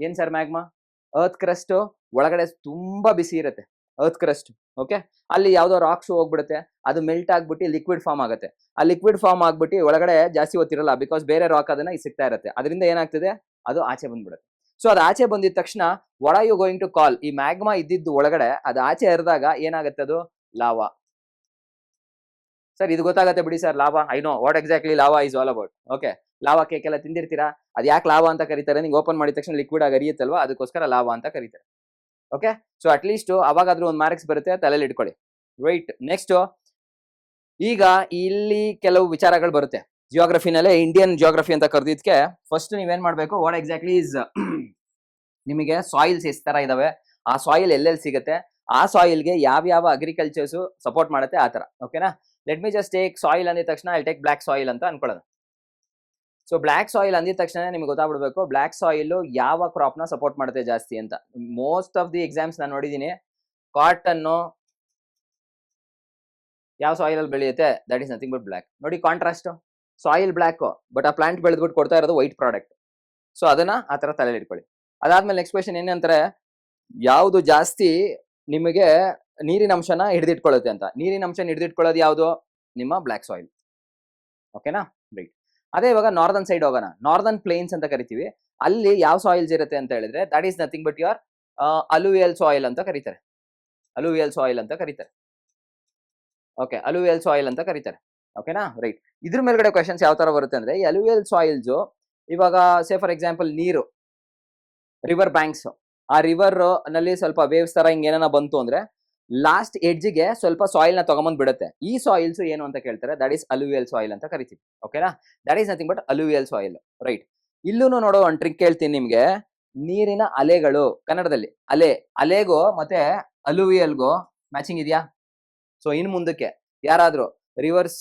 ಏನ್ ಸರ್ ಮ್ಯಾಗ್ಮಾ? ಅರ್ತ್ ಕ್ರಸ್ಟ್ ಒಳಗಡೆ ತುಂಬಾ ಬಿಸಿ ಇರುತ್ತೆ, ಅರ್ತ್ ಕ್ರಸ್ಟ್. ಓಕೆ, ಅಲ್ಲಿ ಯಾವ್ದೋ ರಾಕ್ಸ್ ಹೋಗ್ಬಿಡುತ್ತೆ, ಅದು ಮೆಲ್ಟ್ ಆಗ್ಬಿಟ್ಟು ಲಿಕ್ವಿಡ್ ಫಾರ್ಮ್ ಆಗುತ್ತೆ. ಆ ಲಿಕ್ವಿಡ್ ಫಾರ್ಮ್ ಆಗ್ಬಿಟ್ಟು ಒಳಗಡೆ ಜಾಸ್ತಿ ಹೊತ್ತಿರಲ್ಲ, ಬಿಕಾಸ್ ಬೇರೆ ರಾಕ್ ಅದನ್ನ ಸಿಗ್ತಾ ಇರುತ್ತೆ. ಅದರಿಂದ ಏನಾಗ್ತದೆ, ಅದು ಆಚೆ ಬಂದ್ಬಿಡುತ್ತೆ. ಸೊ ಅದು ಆಚೆ ಬಂದಿದ ತಕ್ಷಣ what are you going to call, ಈ ಮ್ಯಾಗ್ಮಾ ಇದ್ದಿದ್ದು ಒಳಗಡೆ ಅದು ಆಚೆ ಹರಿದಾಗ ಏನಾಗುತ್ತೆ, ಅದು ಲಾವಾ. ಸರ್ ಇದು ಗೊತ್ತಾಗತ್ತೆ ಬಿಡಿ sir, lava I know what exactly lava is all about. Okay, lava cake ಎಲ್ಲ ತಿಂದಿರ್ತೀರಾ. ಅದ್ ಯಾಕೆ ಲಾವಾ ಅಂತ ಕರೀತಾರೆ, ನಿಂಗೆ ಓಪನ್ ಮಾಡಿದ ತಕ್ಷಣ ಲಿಕ್ವಿಡ್ ಆಗಿ ಹರಿಯುತ್ತಲ್ವಾ, ಅದಕ್ಕೋಸ್ಕರ ಲಾವಾ ಅಂತ ಕರೀತಾರೆ. ಓಕೆ, ಸೊ ಅಟ್ ಲೀಸ್ಟ್ ಅವಾಗಾದ್ರೂ ಒಂದು ಮಾರ್ಕ್ಸ್ ಬರುತ್ತೆ, ತಲೆಯಲ್ಲಿ ಇಟ್ಕೊಳ್ಳಿ. ರೈಟ್, ನೆಕ್ಸ್ಟ್ ಈಗ ಇಲ್ಲಿ ಕೆಲವು ವಿಚಾರಗಳು ಬರುತ್ತೆ. ಜಿಯೋಗ್ರಫಿನಲ್ಲೇ ಇಂಡಿಯನ್ ಜಿಯೋಗ್ರಫಿ ಅಂತ ಕರೆದಿದ್ಕೆ ಫಸ್ಟ್ ನೀವೇನ್ ಮಾಡ್ಬೇಕು, ವಾಟ್ ಎಕ್ಸಾಕ್ಟ್ಲಿ ಇಸ್ ನಿಮಗೆ ಸಾಯಿಲ್ಸ್ ಎಷ್ಟು ತರ ಇದಾವೆ, ಆ ಸಾಯಿಲ್ ಎಲ್ಲೆಲ್ಲಿ ಸಿಗುತ್ತೆ, ಆ ಸಾಯಿಲ್ಗೆ ಯಾವ ಅಗ್ರಿಕಲ್ಚರ್ಸ್ ಸಪೋರ್ಟ್ ಮಾಡುತ್ತೆ, ಆ ತರ. ಓಕೆನಾ, let me just take soil ಅಂದಿದ ತಕ್ಷಣ ಐ ಟೇಕ್ ಬ್ಲಾಕ್ ಸಾಯಿಲ್ ಅಂತ ಅನ್ಕೊಳ್ಳೋದು. ಸೊ ಬ್ಲಾಕ್ ಸಾಯಿಲ್ ಅಂದಿದ ತಕ್ಷಣ ನಿಮ್ಗೆ ಗೊತ್ತಾಗ್ಬಿಡ್ಬೇಕು ಬ್ಲಾಕ್ ಸಾಯಿಲ್ ಯಾವ ಕ್ರಾಪ್ ನ ಸಪೋರ್ಟ್ ಮಾಡುತ್ತೆ ಜಾಸ್ತಿ ಅಂತ. ಮೋಸ್ಟ್ ಆಫ್ ದಿ ಎಕ್ಸಾಮ್ಸ್ ನಾನು ನೋಡಿದೀನಿ, ಕಾಟನ್ ಯಾವ ಸಾಯಿಲ್ ಅಲ್ಲಿ ಬೆಳೆಯುತ್ತೆ, that is nothing but black. ನೋಡಿ ಕಾಂಟ್ರಾಸ್ಟ್, ಸಾಯಿಲ್ ಬ್ಲಾಕ್ ಬಟ್ ಆ ಪ್ಲಾಂಟ್ ಬೆಳೆದ್ಬಿಟ್ಟು ಕೊಡ್ತಾ ಇರೋದು ವೈಟ್ ಪ್ರಾಡಕ್ಟ್. ಸೊ ಅದನ್ನ ಆ ತರ ತಲೆಯಲ್ಲಿ ಇಟ್ಕೊಳ್ಳಿ. ಅದಾದ್ಮೇಲೆ ನೆಕ್ಸ್ಟ್ ಕ್ವೆಶನ್ ಏನಂತಾರೆ, ಯಾವುದು ಜಾಸ್ತಿ ನಿಮಗೆ ನೀರಿನ ಅಂಶನ ಹಿಡಿದಿಟ್ಕೊಳ್ಳುತ್ತೆ ಅಂತ. ನೀರಿನ ಅಂಶ ಹಿಡಿದಿಟ್ಕೊಳ್ಳೋದು ಯಾವುದು, ನಿಮ್ಮ ಬ್ಲಾಕ್ ಸಾಯಿಲ್. ಓಕೆನಾ, ರೈಟ್. ಅದೇ ಇವಾಗ ನಾರ್ದನ್ ಸೈಡ್ ಹೋಗೋಣ, ನಾರ್ದನ್ ಪ್ಲೇನ್ಸ್ ಅಂತ ಕರಿತೀವಿ. ಅಲ್ಲಿ ಯಾವ ಸಾಯಿಲ್ಸ್ ಇರುತ್ತೆ ಅಂತ ಹೇಳಿದ್ರೆ that is nothing but your alluvial soil ಅಂತ ಕರೀತಾರೆ. ಅಲುವಿಯಲ್ ಸಾಯಿಲ್ ಅಂತ ಕರೀತಾರೆ. ಓಕೆ, ಅಲುವಿಯಲ್ ಸಾಯಿಲ್ ಅಂತ ಕರೀತಾರೆ. ಓಕೆನಾ, ರೈಟ್. ಇದ್ರ ಮೇಲ್ಗಡೆ ಕ್ವೆಶನ್ಸ್ ಯಾವ ತರ ಬರುತ್ತೆ ಅಂದ್ರೆ, ಈ ಅಲುವಿಯಲ್ ಸಾಯಿಲ್ಸ್ ಇವಾಗ ಸೇ ಫಾರ್ ಎಕ್ಸಾಂಪಲ್ ನೀರು, ರಿವರ್ ಬ್ಯಾಂಕ್ಸ್, ಆ ರಿವರ್ ನಲ್ಲಿ ಸ್ವಲ್ಪ ವೇವ್ಸ್ ತರ ಹಿಂಗ್ ಏನಾನ ಬಂತು ಅಂದ್ರೆ ಲಾಸ್ಟ್ ಎಡ್ಜ್ಗೆ ಸ್ವಲ್ಪ ಸಾಯಿಲ್ ನ ತಗೊಂಬಂದ್ ಬಿಡುತ್ತೆ. ಈ ಸಾಯಿಲ್ಸ್ ಏನು ಅಂತ ಕೇಳ್ತಾರೆ, ದಟ್ ಈಸ್ ಅಲುವಿಯಲ್ ಸಾಯಿಲ್ ಅಂತ ಕರಿತೀವಿ. ಓಕೆನಾ, that is nothing but alluvial soil. Right. ಇಲ್ಲೂ ನೋಡೋ ಒಂದು ಟ್ರಿಕ್ ಹೇಳ್ತೀನಿ ನಿಮ್ಗೆ. ನೀರಿನ ಅಲೆಗಳು, ಕನ್ನಡದಲ್ಲಿ ಅಲೆಗೂ ಮತ್ತೆ ಅಲುವಿಯಲ್ಗೂ ಮ್ಯಾಚಿಂಗ್ ಇದೆಯಾ? ಸೊ ಇನ್ ಮುಂದಕ್ಕೆ ಯಾರಾದ್ರೂ ರಿವರ್ಸ್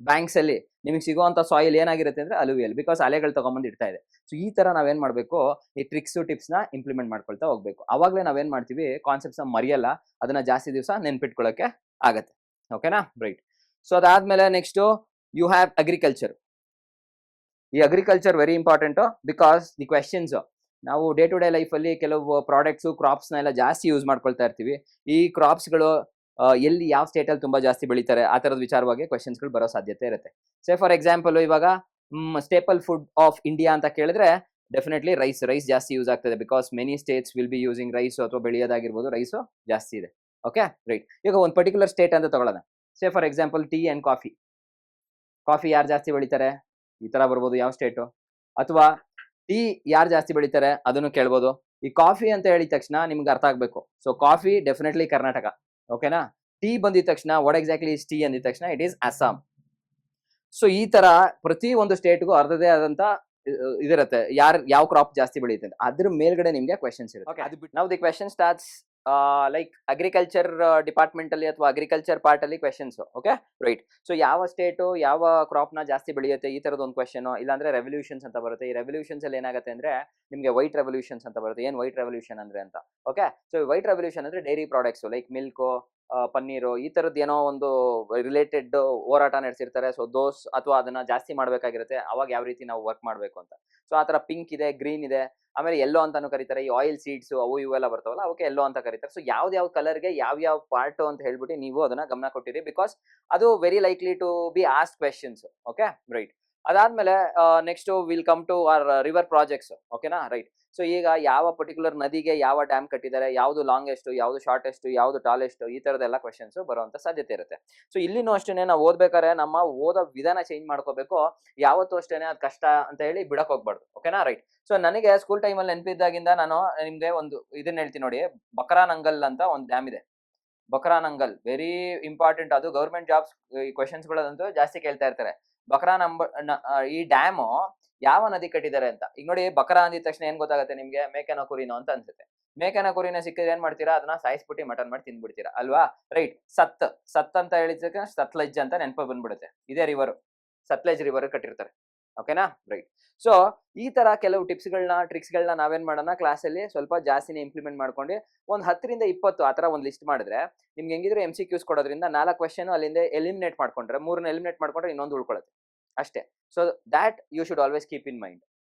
ಬ್ಯಾಂಕ್ಸ್ ಅಲ್ಲಿ ನಿಮಗೆ ಸಿಗುವಂತ ಸಾಯಿಲ್ ಏನಾಗಿರುತ್ತೆ ಅಂದ್ರೆ ಅಲುವಿಯಲ್, ಬಿಕಾಸ್ ಅಲೆಗಳು ತಗೊಂಬಂದು ಇಡ್ತಾ ಇದೆ. ಸೊ ಈ ತರ ನಾವೇನ್ ಮಾಡ್ಬೇಕು, ಈ ಟ್ರಿಕ್ಸ್ ಟಿಪ್ಸ್ ನ ಇಂಪ್ಲಿಮೆಂಟ್ ಮಾಡ್ಕೊಳ್ತಾ ಹೋಗ್ಬೇಕು. ಅವಾಗಲೇ ನಾವೇನ್ ಮಾಡ್ತೀವಿ, ಕಾನ್ಸೆಪ್ಟ್ಸ್ ಮರೆಯಲ್ಲ, ಅದನ್ನ ಜಾಸ್ತಿ ದಿವಸ ನೆನ್ಪಿಟ್ಕೊಳ್ಳೋಕೆ ಆಗತ್ತೆ. ಓಕೆನಾ, ರೈಟ್. ಸೊ ಅದಾದ್ಮೇಲೆ ನೆಕ್ಸ್ಟ್ ಯು ಹ್ಯಾವ್ ಅಗ್ರಿಕಲ್ಚರ್. ಈ agriculture very important, because the questions ನಾವು ಡೇ ಟು ಡೇ ಲೈಫ್ ಅಲ್ಲಿ ಕೆಲವು ಪ್ರಾಡಕ್ಟ್ಸ್ ಕ್ರಾಪ್ಸ್ ನ ಎಲ್ಲ ಜಾಸ್ತಿ ಯೂಸ್ ಮಾಡ್ಕೊಳ್ತಾ ಇರ್ತೀವಿ. ಈ ಕ್ರಾಪ್ಸ್ಗಳು ಎಲ್ಲಿ ಯಾವ ಸ್ಟೇಟ್ ಅಲ್ಲಿ ತುಂಬಾ ಜಾಸ್ತಿ ಬೆಳೀತಾರೆ, ಆ ತರದ ವಿಚಾರವಾಗಿ ಕ್ವೆಶನ್ಸ್ ಗಳು ಬರೋ ಸಾಧ್ಯತೆ ಇರುತ್ತೆ. ಸೇ ಫಾರ್ ಎಕ್ಸಾಂಪಲ್ ಇವಾಗ ಸ್ಟೇಪಲ್ ಫುಡ್ ಆಫ್ ಇಂಡಿಯಾ ಅಂತ ಕೇಳಿದ್ರೆ ಡೆಫಿನೆಟ್ಲಿ ರೈಸ್ ಜಾಸ್ತಿ ಯೂಸ್ ಆಗ್ತದೆ, because many states will be using rice, ಅಥವಾ ಬೆಳೆಯೋದಾಗಿರ್ಬೋದು, ರೈಸ್ ಜಾಸ್ತಿ ಇದೆ. Okay, right. ಈಗ ಒಂದು ಪರ್ಟಿಕ್ಯುಲರ್ ಸ್ಟೇಟ್ ಅಂತ ತಗೊಳ್ಳೋಣ. Say for example tea and coffee. Coffee ಯಾರು ಜಾಸ್ತಿ ಬೆಳಿತಾರೆ, ಈ ತರ ಬರ್ಬೋದು ಯಾವ ಸ್ಟೇಟು, ಅಥವಾ ಟೀ ಯಾರು ಜಾಸ್ತಿ ಬೆಳಿತಾರೆ ಅದನ್ನು ಕೇಳ್ಬೋದು. ಈ ಕಾಫಿ ಅಂತ ಹೇಳಿದ ತಕ್ಷಣ ನಿಮ್ಗೆ ಅರ್ಥ ಆಗ್ಬೇಕು. So coffee definitely Karnataka. ಓಕೆನಾ, ಟೀ ಬಂದಿದ ತಕ್ಷಣ ವಾಟ್ ಎಕ್ಸಾಕ್ಟ್ಲಿ ಇಸ್ ಟೀ ಅಂದಿದ ತಕ್ಷಣ ಇಟ್ ಈಸ್ ಅಸ್ಸಾಂ. ಸೊ ಈ ತರ ಪ್ರತಿ ಒಂದು ಸ್ಟೇಟ್ಗೂ ಅರ್ಧದೇ ಆದಂತ ಇದಿರುತ್ತೆ, ಯಾವ ಕ್ರಾಪ್ ಜಾಸ್ತಿ ಬೆಳೆಯುತ್ತೆ ಅಂತ. ಅದ್ರ ಮೇಲ್ಗಡೆ ನಿಮ್ಗೆ ಕ್ವೆಶನ್ಸ್ ಇರುತ್ತೆ. ಅದು ಬಿಟ್ಟು ನಾವು the question starts like agriculture department ಅಲ್ಲಿ ಅಥವಾ ಅಗ್ರಿಕಲ್ಚರ್ ಪಾರ್ಟ್ ಅಲ್ಲಿ ಕ್ವೆಶನ್ಸ್. Okay, right. ಸೊ ಯಾವ ಸ್ಟೇಟು ಯಾವ ಕ್ರಾಪ್ ನ ಜಾಸ್ತಿ ಬೆಳೆಯುತ್ತೆ, ಈ ತರದ ಒಂದು ಕ್ವೆಶನ್. ಇಲ್ಲಾಂದ್ರೆ ರೆವಲ್ಯೂಷನ್ಸ್ ಅಂತ ಬರುತ್ತೆ. ಈ ರೆವಲ್ಯೂಷನ್ಸ್ ಅಲ್ಲಿ ಏನಾಗುತ್ತೆ ಅಂದ್ರೆ ನಿಮ್ಗೆ ವೈಟ್ ರೆವಲ್ಯೂಷನ್ಸ್ ಅಂತ ಬರುತ್ತೆ. ಏನ್ ವೈಟ್ ರೆವಲ್ಯೂಷನ್ ಅಂದ್ರೆ ಅಂತ. ಓಕೆ, ಸೊ ವೈಟ್ ರೆವಲ್ಯೂಷನ್ ಅಂದ್ರೆ dairy products like milk, paneer, ಈ ತರದ್ ಏನೋ ಒಂದು ರಿಲೇಟೆಡ್ ಹೋರಾಟ ನಡೆಸಿರ್ತಾರೆ. ಸೊ ದೋಸ್ ಅಥವಾ ಅದನ್ನ ಜಾಸ್ತಿ ಮಾಡ್ಬೇಕಾಗಿರುತ್ತೆ, ಅವಾಗ ಯಾವ ರೀತಿ ನಾವು ವರ್ಕ್ ಮಾಡ್ಬೇಕು ಅಂತ. ಸೊ ಆತರ ಪಿಂಕ್ ಇದೆ, ಗ್ರೀನ್ ಇದೆ, ಆಮೇಲೆ ಯೆಲ್ಲೋ ಅಂತಾನು ಕರೀತಾರೆ. ಈ ಆಯಿಲ್ ಸೀಡ್ಸ್ ಅವು ಇವೆಲ್ಲ ಬರ್ತಾವಲ್ಲ, ಅವಕ್ಕೆ ಯೆಲ್ಲೋ ಅಂತ ಕರೀತಾರೆ. ಸೊ ಯಾವ ಕಲರ್ಗೆ ಯಾವ ಪಾರ್ಟ್ ಅಂತ ಹೇಳ್ಬಿಟ್ಟು ನೀವು ಅದನ್ನ ಗಮನ ಕೊಟ್ಟಿರಿ, ಬಿಕಾಸ್ ಅದು very likely to be ask questions. Okay, right. ಅದಾದ್ಮೇಲೆ next will come to our river projects. ಓಕೆನಾ, ರೈಟ್. ಸೊ ಈಗ ಯಾವ ಪರ್ಟಿಕ್ಯುಲರ್ ನದಿಗೆ ಯಾವ ಡ್ಯಾಮ್ ಕಟ್ಟಿದ್ದಾರೆ, ಯಾವ್ದು ಲಾಂಗೆಸ್ಟ್, ಯಾವ್ದು ಶಾರ್ಟೆಸ್ಟ್, ಯಾವ್ದು ಟಾಲೆಸ್ಟ್, ಈ ತರದೆಲ್ಲ ಕ್ವಶನ್ಸ್ ಬರುವಂತ ಸಾಧ್ಯತೆ ಇರುತ್ತೆ. ಸೊ ಇಲ್ಲಿನೂ ಅಷ್ಟೇನೆ ನಾವು ಓದ್ಬೇಕಾದ್ರೆ ನಮ್ಮ ಓದೋ ವಿಧಾನ ಚೇಂಜ್ ಮಾಡ್ಕೋಬೇಕು. ಯಾವತ್ತೂ ಅಷ್ಟೇನೆ ಅದ್ ಕಷ್ಟ ಅಂತ ಹೇಳಿ ಬಿಡಕ್ ಹೋಗ್ಬಾರ್ದು. ಓಕೆನಾ, ರೈಟ್. ಸೊ ನನಗೆ ಸ್ಕೂಲ್ ಟೈಮಲ್ಲಿ ನೆನಪಿದ್ದಾಗಿಂದ ನಾನು ನಿಮ್ಗೆ ಒಂದು ಇದನ್ನ ಹೇಳ್ತೀನಿ ನೋಡಿ. ಬಕ್ರಾನಂಗಲ್ ಅಂತ ಒಂದು ಡ್ಯಾಮ್ ಇದೆ. ಬಕ್ರಾನಂಗಲ್ ವೆರಿ ಇಂಪಾರ್ಟೆಂಟ್. ಅದು ಗೌರ್ಮೆಂಟ್ ಜಾಬ್ಸ್ ಈ ಕ್ವಶನ್ಸ್ ಗಳಂತೂ ಜಾಸ್ತಿ ಕೇಳ್ತಾ ಇರ್ತಾರೆ. ಬಕ್ರಾ ಈ ಡ್ಯಾಮು ಯಾವ ನದಿ ಕಟ್ಟಿದ್ದಾರೆ ಅಂತ. ಈಗ ನೋಡಿ, ಬಕ್ರಾ ಅಂದಿದ ತಕ್ಷಣ ಏನ್ ಗೊತ್ತಾಗುತ್ತೆ ನಿಮ್ಗೆ? ಮೇಕೆನ ಕುರಿನೋ ಅಂತ ಅನ್ಸುತ್ತೆ. ಮೇಕೆನ ಕುರಿನ ಸಿಕ್ಕಿದ್ರೆ ಏನ್ ಮಾಡ್ತೀರಾ? ಅದನ್ನ ಸಾಯಿಸ್ಬಿಟ್ಟು ಮಟನ್ ಮಾಡಿ ತಿಂದ್ಬಿಡ್ತೀರಾ ಅಲ್ವಾ? ರೈಟ್. ಸತ್ ಅಂತ ಹೇಳಿದ ಸತ್ಲಜ್ ಅಂತ ನೆನಪು ಬಂದ್ಬಿಡುತ್ತೆ. ಇದೇ ರಿವರ್, ಸತ್ಲೇಜ್ ರಿವರ್ ಕಟ್ಟಿರ್ತಾರೆ. ಓಕೆನಾ, ರೈಟ್. ಸೊ ಈ ತರ ಕೆಲವು ಟಿಪ್ಸ್ಗಳನ್ನ ಟ್ರಿಕ್ಸ್ಗಳನ್ನ ನಾವೇನ್ ಮಾಡೋಣ, ಕ್ಲಾಸಲ್ಲಿ ಸ್ವಲ್ಪ ಜಾಸ್ತಿನೇ ಇಂಪ್ಲಿಮೆಂಟ್ ಮಾಡ್ಕೊಂಡು ಒಂದು 10ರಿಂದ 20 ಆ ತರ ಒಂದು ಲಿಸ್ಟ್ ಮಾಡಿದ್ರೆ ನಿಮ್ಗೆ ಹೆಂಗಿದ್ರು MCQs ಕೊಡೋದ್ರಿಂದ 4 ಕ್ವೆಶನ್ ಅಲ್ಲಿಂದ ಎಲಿಮಿನೇಟ್ ಮಾಡ್ಕೊಂಡ್ರೆ, 3ನ ಎಲಿಮಿನೇಟ್ ಮಾಡ್ಕೊಂಡ್ರೆ ಇನ್ನೊಂದು ಉಳ್ಕೊಳ್ಳುತ್ತೆ ಅಷ್ಟೇ. So that you should always keep in mind.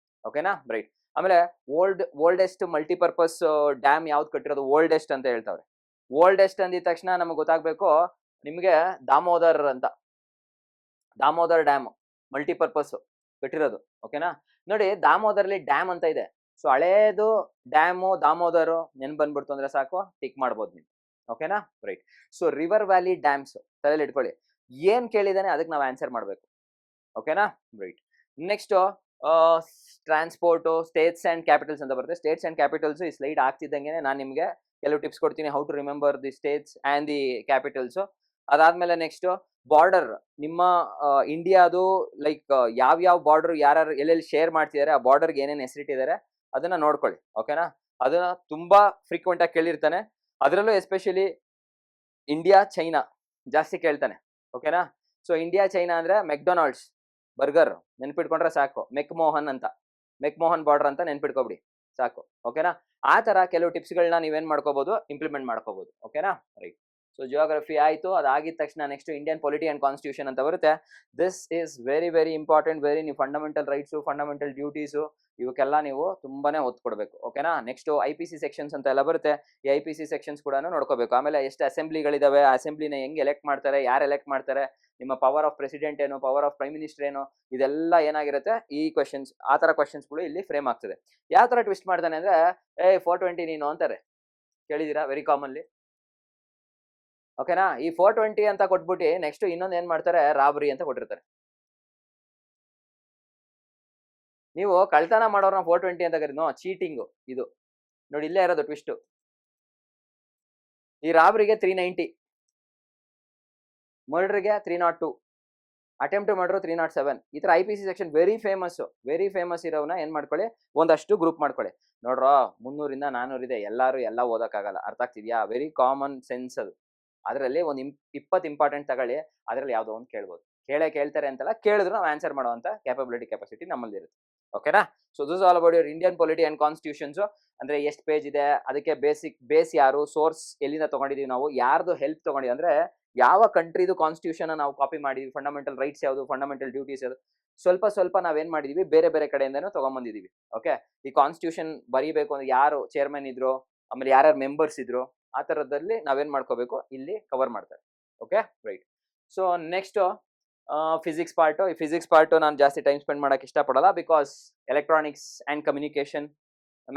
ಓಕೆನಾ, ರೈಟ್. ಆಮೇಲೆ ಓಲ್ಡೆಸ್ಟ್ ಮಲ್ಟಿಪರ್ಪಸ್ ಡ್ಯಾಮ್ ಯಾವ್ದು ಕಟ್ಟಿರೋದು ಓಲ್ಡೆಸ್ಟ್ ಅಂತ ಹೇಳ್ತಾವ್ರೆ. ಓಲ್ಡೆಸ್ಟ್ ಅಂದಿದ ತಕ್ಷಣ ನಮಗೆ ಗೊತ್ತಾಗ್ಬೇಕು ನಿಮ್ಗೆ ದಾಮೋದರ್ ಅಂತ. ದಾಮೋದರ್ ಡ್ಯಾಮ್ ಮಲ್ಟಿಪರ್ಪಸ್ ಕಟ್ಟಿರೋದು. ಓಕೆನಾ, ನೋಡಿ ದಾಮೋದರ್ಲಿ ಡ್ಯಾಮ್ ಅಂತ ಇದೆ. ಸೊ ಹಳೇದು ಡ್ಯಾಮು ದಾಮೋದರ್ ನೆನ್ಪು ಬಂದ್ಬಿಡ್ತು ಅಂದ್ರೆ ಸಾಕು, ಟಿಕ್ ಮಾಡ್ಬೋದು ನೀವು. ಓಕೆನಾ, right. So river valley dams ತಲೆಯಲ್ಲಿ ಇಟ್ಕೊಳ್ಳಿ. ಏನ್ ಕೇಳಿದಾನೆ ಅದಕ್ಕೆ ನಾವು ಆನ್ಸರ್ ಮಾಡ್ಬೇಕು. ಓಕೆನಾ, right. Next transport, states and capitals ಅಂತ ಬರುತ್ತೆ. ಸ್ಟೇಟ್ಸ್ ಅಂಡ್ ಕ್ಯಾಪಿಟಲ್ಸ್ ಈ ಸ್ಲೈಡ್ ಆಗ್ತಿದ್ದಂಗೆ ನಾನು ನಿಮ್ಗೆ ಕೆಲವು ಟಿಪ್ಸ್ ಕೊಡ್ತೀನಿ, how to remember the states and the capitals. ಅದಾದ್ಮೇಲೆ ನೆಕ್ಸ್ಟ್ ಬಾರ್ಡರ್, ನಿಮ್ಮ ಇಂಡಿಯಾದು ಲೈಕ್ ಯಾವ ಬಾರ್ಡರ್ ಯಾರು ಎಲ್ಲೆಲ್ಲಿ ಶೇರ್ ಮಾಡ್ತಿದ್ದಾರೆ, ಆ ಬಾರ್ಡರ್ಗೆ ಏನೇನು ಹೆಸರಿಟ್ಟಿದ್ದಾರೆ ಅದನ್ನ ನೋಡ್ಕೊಳ್ಳಿ. ಓಕೆನಾ, ಅದನ್ನ ತುಂಬಾ ಫ್ರೀಕ್ವೆಂಟ್ ಆಗಿ ಕೇಳಿರ್ತಾನೆ. ಅದರಲ್ಲೂ ಎಸ್ಪೆಷಲಿ ಇಂಡಿಯಾ ಚೈನಾ ಜಾಸ್ತಿ ಕೇಳ್ತಾನೆ. ಓಕೆನಾ, ಸೊ ಇಂಡಿಯಾ ಚೈನಾ ಅಂದ್ರೆ ಮೆಕ್ಡೊನಾಲ್ಡ್ಸ್ ಬರ್ಗರ್ ನೆನ್ಪಿಟ್ಕೊಂಡ್ರೆ ಸಾಕು. ಮೆಕ್ಮೋಹನ್ ಅಂತ, ಮೆಕ್ಮೋಹನ್ ಬಾರ್ಡರ್ ಅಂತ ನೆನ್ಪಿಟ್ಕೊಬಿಡಿ ಸಾಕು. ಓಕೆನಾ, ಆ ತರ ಕೆಲವು ಟಿಪ್ಸ್ಗಳನ್ನ ನೀವೇನ್ ಮಾಡ್ಕೋಬಹುದು, ಇಂಪ್ಲಿಮೆಂಟ್ ಮಾಡ್ಕೋಬಹುದು. ಓಕೆನಾ, ರೈಟ್. ಸೊ ಜಿಯೋಗ್ರಫಿ ಆಯ್ತು. ಅದಾಗಿದ ತಕ್ಷಣ next Indian polity and constitution ಅಂತ ಬರುತ್ತೆ. This is very very important. ನೀವು ಫಂಡಮೆಂಟಲ್ ರೈಟ್ಸ್, ಫಂಡಮೆಂಟಲ್ ಡ್ಯೂಟೀಸ್ ಇವಕ್ಕೆಲ್ಲ ನೀವು ತುಂಬಾನೇ ಒತ್ತು ಕೊಡಬೇಕು. ಓಕೆನಾ, ನೆಕ್ಸ್ಟ್ IPC ಸೆಕ್ಷನ್ಸ್ ಅಂತ ಎಲ್ಲ ಬರುತ್ತೆ. ಈ IPC ಸೆಕ್ಷನ್ಸ್ ಕೂಡ ನೋಡ್ಕೋಬೇಕು. ಆಮೇಲೆ ಎಷ್ಟು ಅಸೆಂಬ್ಲಿಗಳಿದಾವೆ, ಆ ಅಸೆಂಬ್ಲಿನ ಹೆಂಗ್ ಎಲೆಕ್ಟ್ ಮಾಡ್ತಾರೆ, ಯಾರು ಎಲೆಕ್ಟ್ ಮಾಡ್ತಾರೆ, ನಿಮ್ಮ ಪವರ್ ಆಫ್ ಪ್ರೆಸಿಡೆಂಟ್ ಏನು, ಪವರ್ ಆಫ್ ಪ್ರೈಮ್ ಮಿನಿಸ್ಟರ್ ಏನು, ಇದೆಲ್ಲ ಏನಾಗಿರುತ್ತೆ ಈ ಕ್ವಶನ್ಸ್, ಆ ತರ ಕ್ವಶನ್ಸ್ಗಳು ಇಲ್ಲಿ ಫ್ರೇಮ್ ಆಗ್ತದೆ. ಯಾವ ತರ ಟ್ವಿಸ್ಟ್ ಮಾಡ್ತಾನೆ ಅಂದ್ರೆ 420 ನೀನು ಅಂತಾರೆ. ಕೇಳಿದೀರಾ ವೆರಿ ಕಾಮನ್ಲಿ. ಓಕೆನಾ, ಈ 420 ಅಂತ ಕೊಟ್ಬಿಟ್ಟು ನೆಕ್ಸ್ಟ್ ಇನ್ನೊಂದು ಏನ್ ಮಾಡ್ತಾರೆ, ರಾಬರಿ ಅಂತ ಕೊಟ್ಟಿರ್ತಾರೆ. ನೀವು ಕಳ್ತನ ಮಾಡೋರ್ನ 420 ಅಂತ ಕರೀನೋ, ಚೀಟಿಂಗ್ ಇದು ನೋಡಿ. ಇಲ್ಲೇ ಇರೋದು ಟ್ವಿಸ್ಟ್. ಈ ರಾಬರಿಗೆ 390, ಮರ್ಡರ್ಗೆ 302, ಅಟೆಂಪ್ಟ್ ಮರ್ಡರ್ 307. ಈ ತರ IPC ಸೆಕ್ಷನ್ ವೆರಿ ಫೇಮಸ್ ಇರೋವನ್ನ ಏನ್ ಮಾಡ್ಕೊಳ್ಳಿ, ಒಂದಷ್ಟು ಗ್ರೂಪ್ ಮಾಡ್ಕೊಳ್ಳಿ. ನೋಡ್ರೋ 300ರಿಂದ 400 ಇದೆ, ಎಲ್ಲಾರು ಎಲ್ಲ ಓದಕ್ಕಾಗಲ್ಲ. ಅರ್ಥ ಆಗ್ತಿದ್ಯಾ? ವೆರಿ ಕಾಮನ್ ಸೆನ್ಸ್ ಅದು. ಅದರಲ್ಲಿ ಒಂದು 20 ಇಂಪಾರ್ಟೆಂಟ್ ತಗೊಳ್ಳಿ, ಅದರಲ್ಲಿ ಯಾವ್ದೋ ಒಂದು ಕೇಳ್ಬೋದು. ಕೇಳ್ತಾರೆ ಅಂತಲ್ಲ, ಕೇಳಿದ್ರು ನಾವು ಆನ್ಸರ್ ಮಾಡುವಂತ ಕೆಪಾಸಿಟಿ ನಮ್ಮಲ್ಲಿ ಇರುತ್ತೆ. ಓಕೆನಾ, so this all about your Indian polity and constitutions. ಅಂದ್ರೆ ಎಷ್ಟು ಪೇಜ್ ಇದೆ, ಅದಕ್ಕೆ ಬೇಸ್ ಯಾರು, ಸೋರ್ಸ್ ಎಲ್ಲಿಂದ ತಗೊಂಡಿದೀವಿ ನಾವು, ಯಾರ್ದು ಹೆಲ್ಪ್ ತಗೊಂಡಿವಿ, ಅಂದ್ರೆ ಯಾವ ಕಂಟ್ರಿದು ಕಾನ್ಸ್ಟಿಟ್ಯೂಷನ್ ನಾವು ಕಾಪಿ ಮಾಡಿದ್ವಿ, ಫಂಡಮೆಂಟಲ್ ರೈಟ್ಸ್ ಯಾವುದು, ಫಂಡಮೆಂಟಲ್ ಡ್ಯೂಟೀಸ್ ಯಾವುದು, ಸ್ವಲ್ಪ ನಾವೇನ್ ಮಾಡಿದೀವಿ, ಬೇರೆ ಕಡೆಯಿಂದನೂ ತಗೊಂಡ್ಬಂದಿದೀವಿ. ಓಕೆ, ಈ ಕಾನ್ಸ್ಟಿಟ್ಯೂಷನ್ ಬರೀಬೇಕು ಅಂದ್ರೆ ಯಾರು ಚೇರ್ಮನ್ ಇದ್ರು, ಆಮೇಲೆ ಯಾರ್ಯಾರು ಮೆಂಬರ್ಸ್ ಇದ್ರು, ಆ ತರದಲ್ಲಿ ನಾವೇನ್ ಮಾಡ್ಕೋಬೇಕು, ಇಲ್ಲಿ ಕವರ್ ಮಾಡ್ತಾರೆ. Okay, right. So next physics part. ಈ ಫಿಸಿಕ್ಸ್ ಪಾರ್ಟ್ ನಾನು ಜಾಸ್ತಿ ಟೈಮ್ ಸ್ಪೆಂಡ್ ಮಾಡಕ್ಕೆ ಇಷ್ಟಪಡಲ್ಲ, because electronics and communication,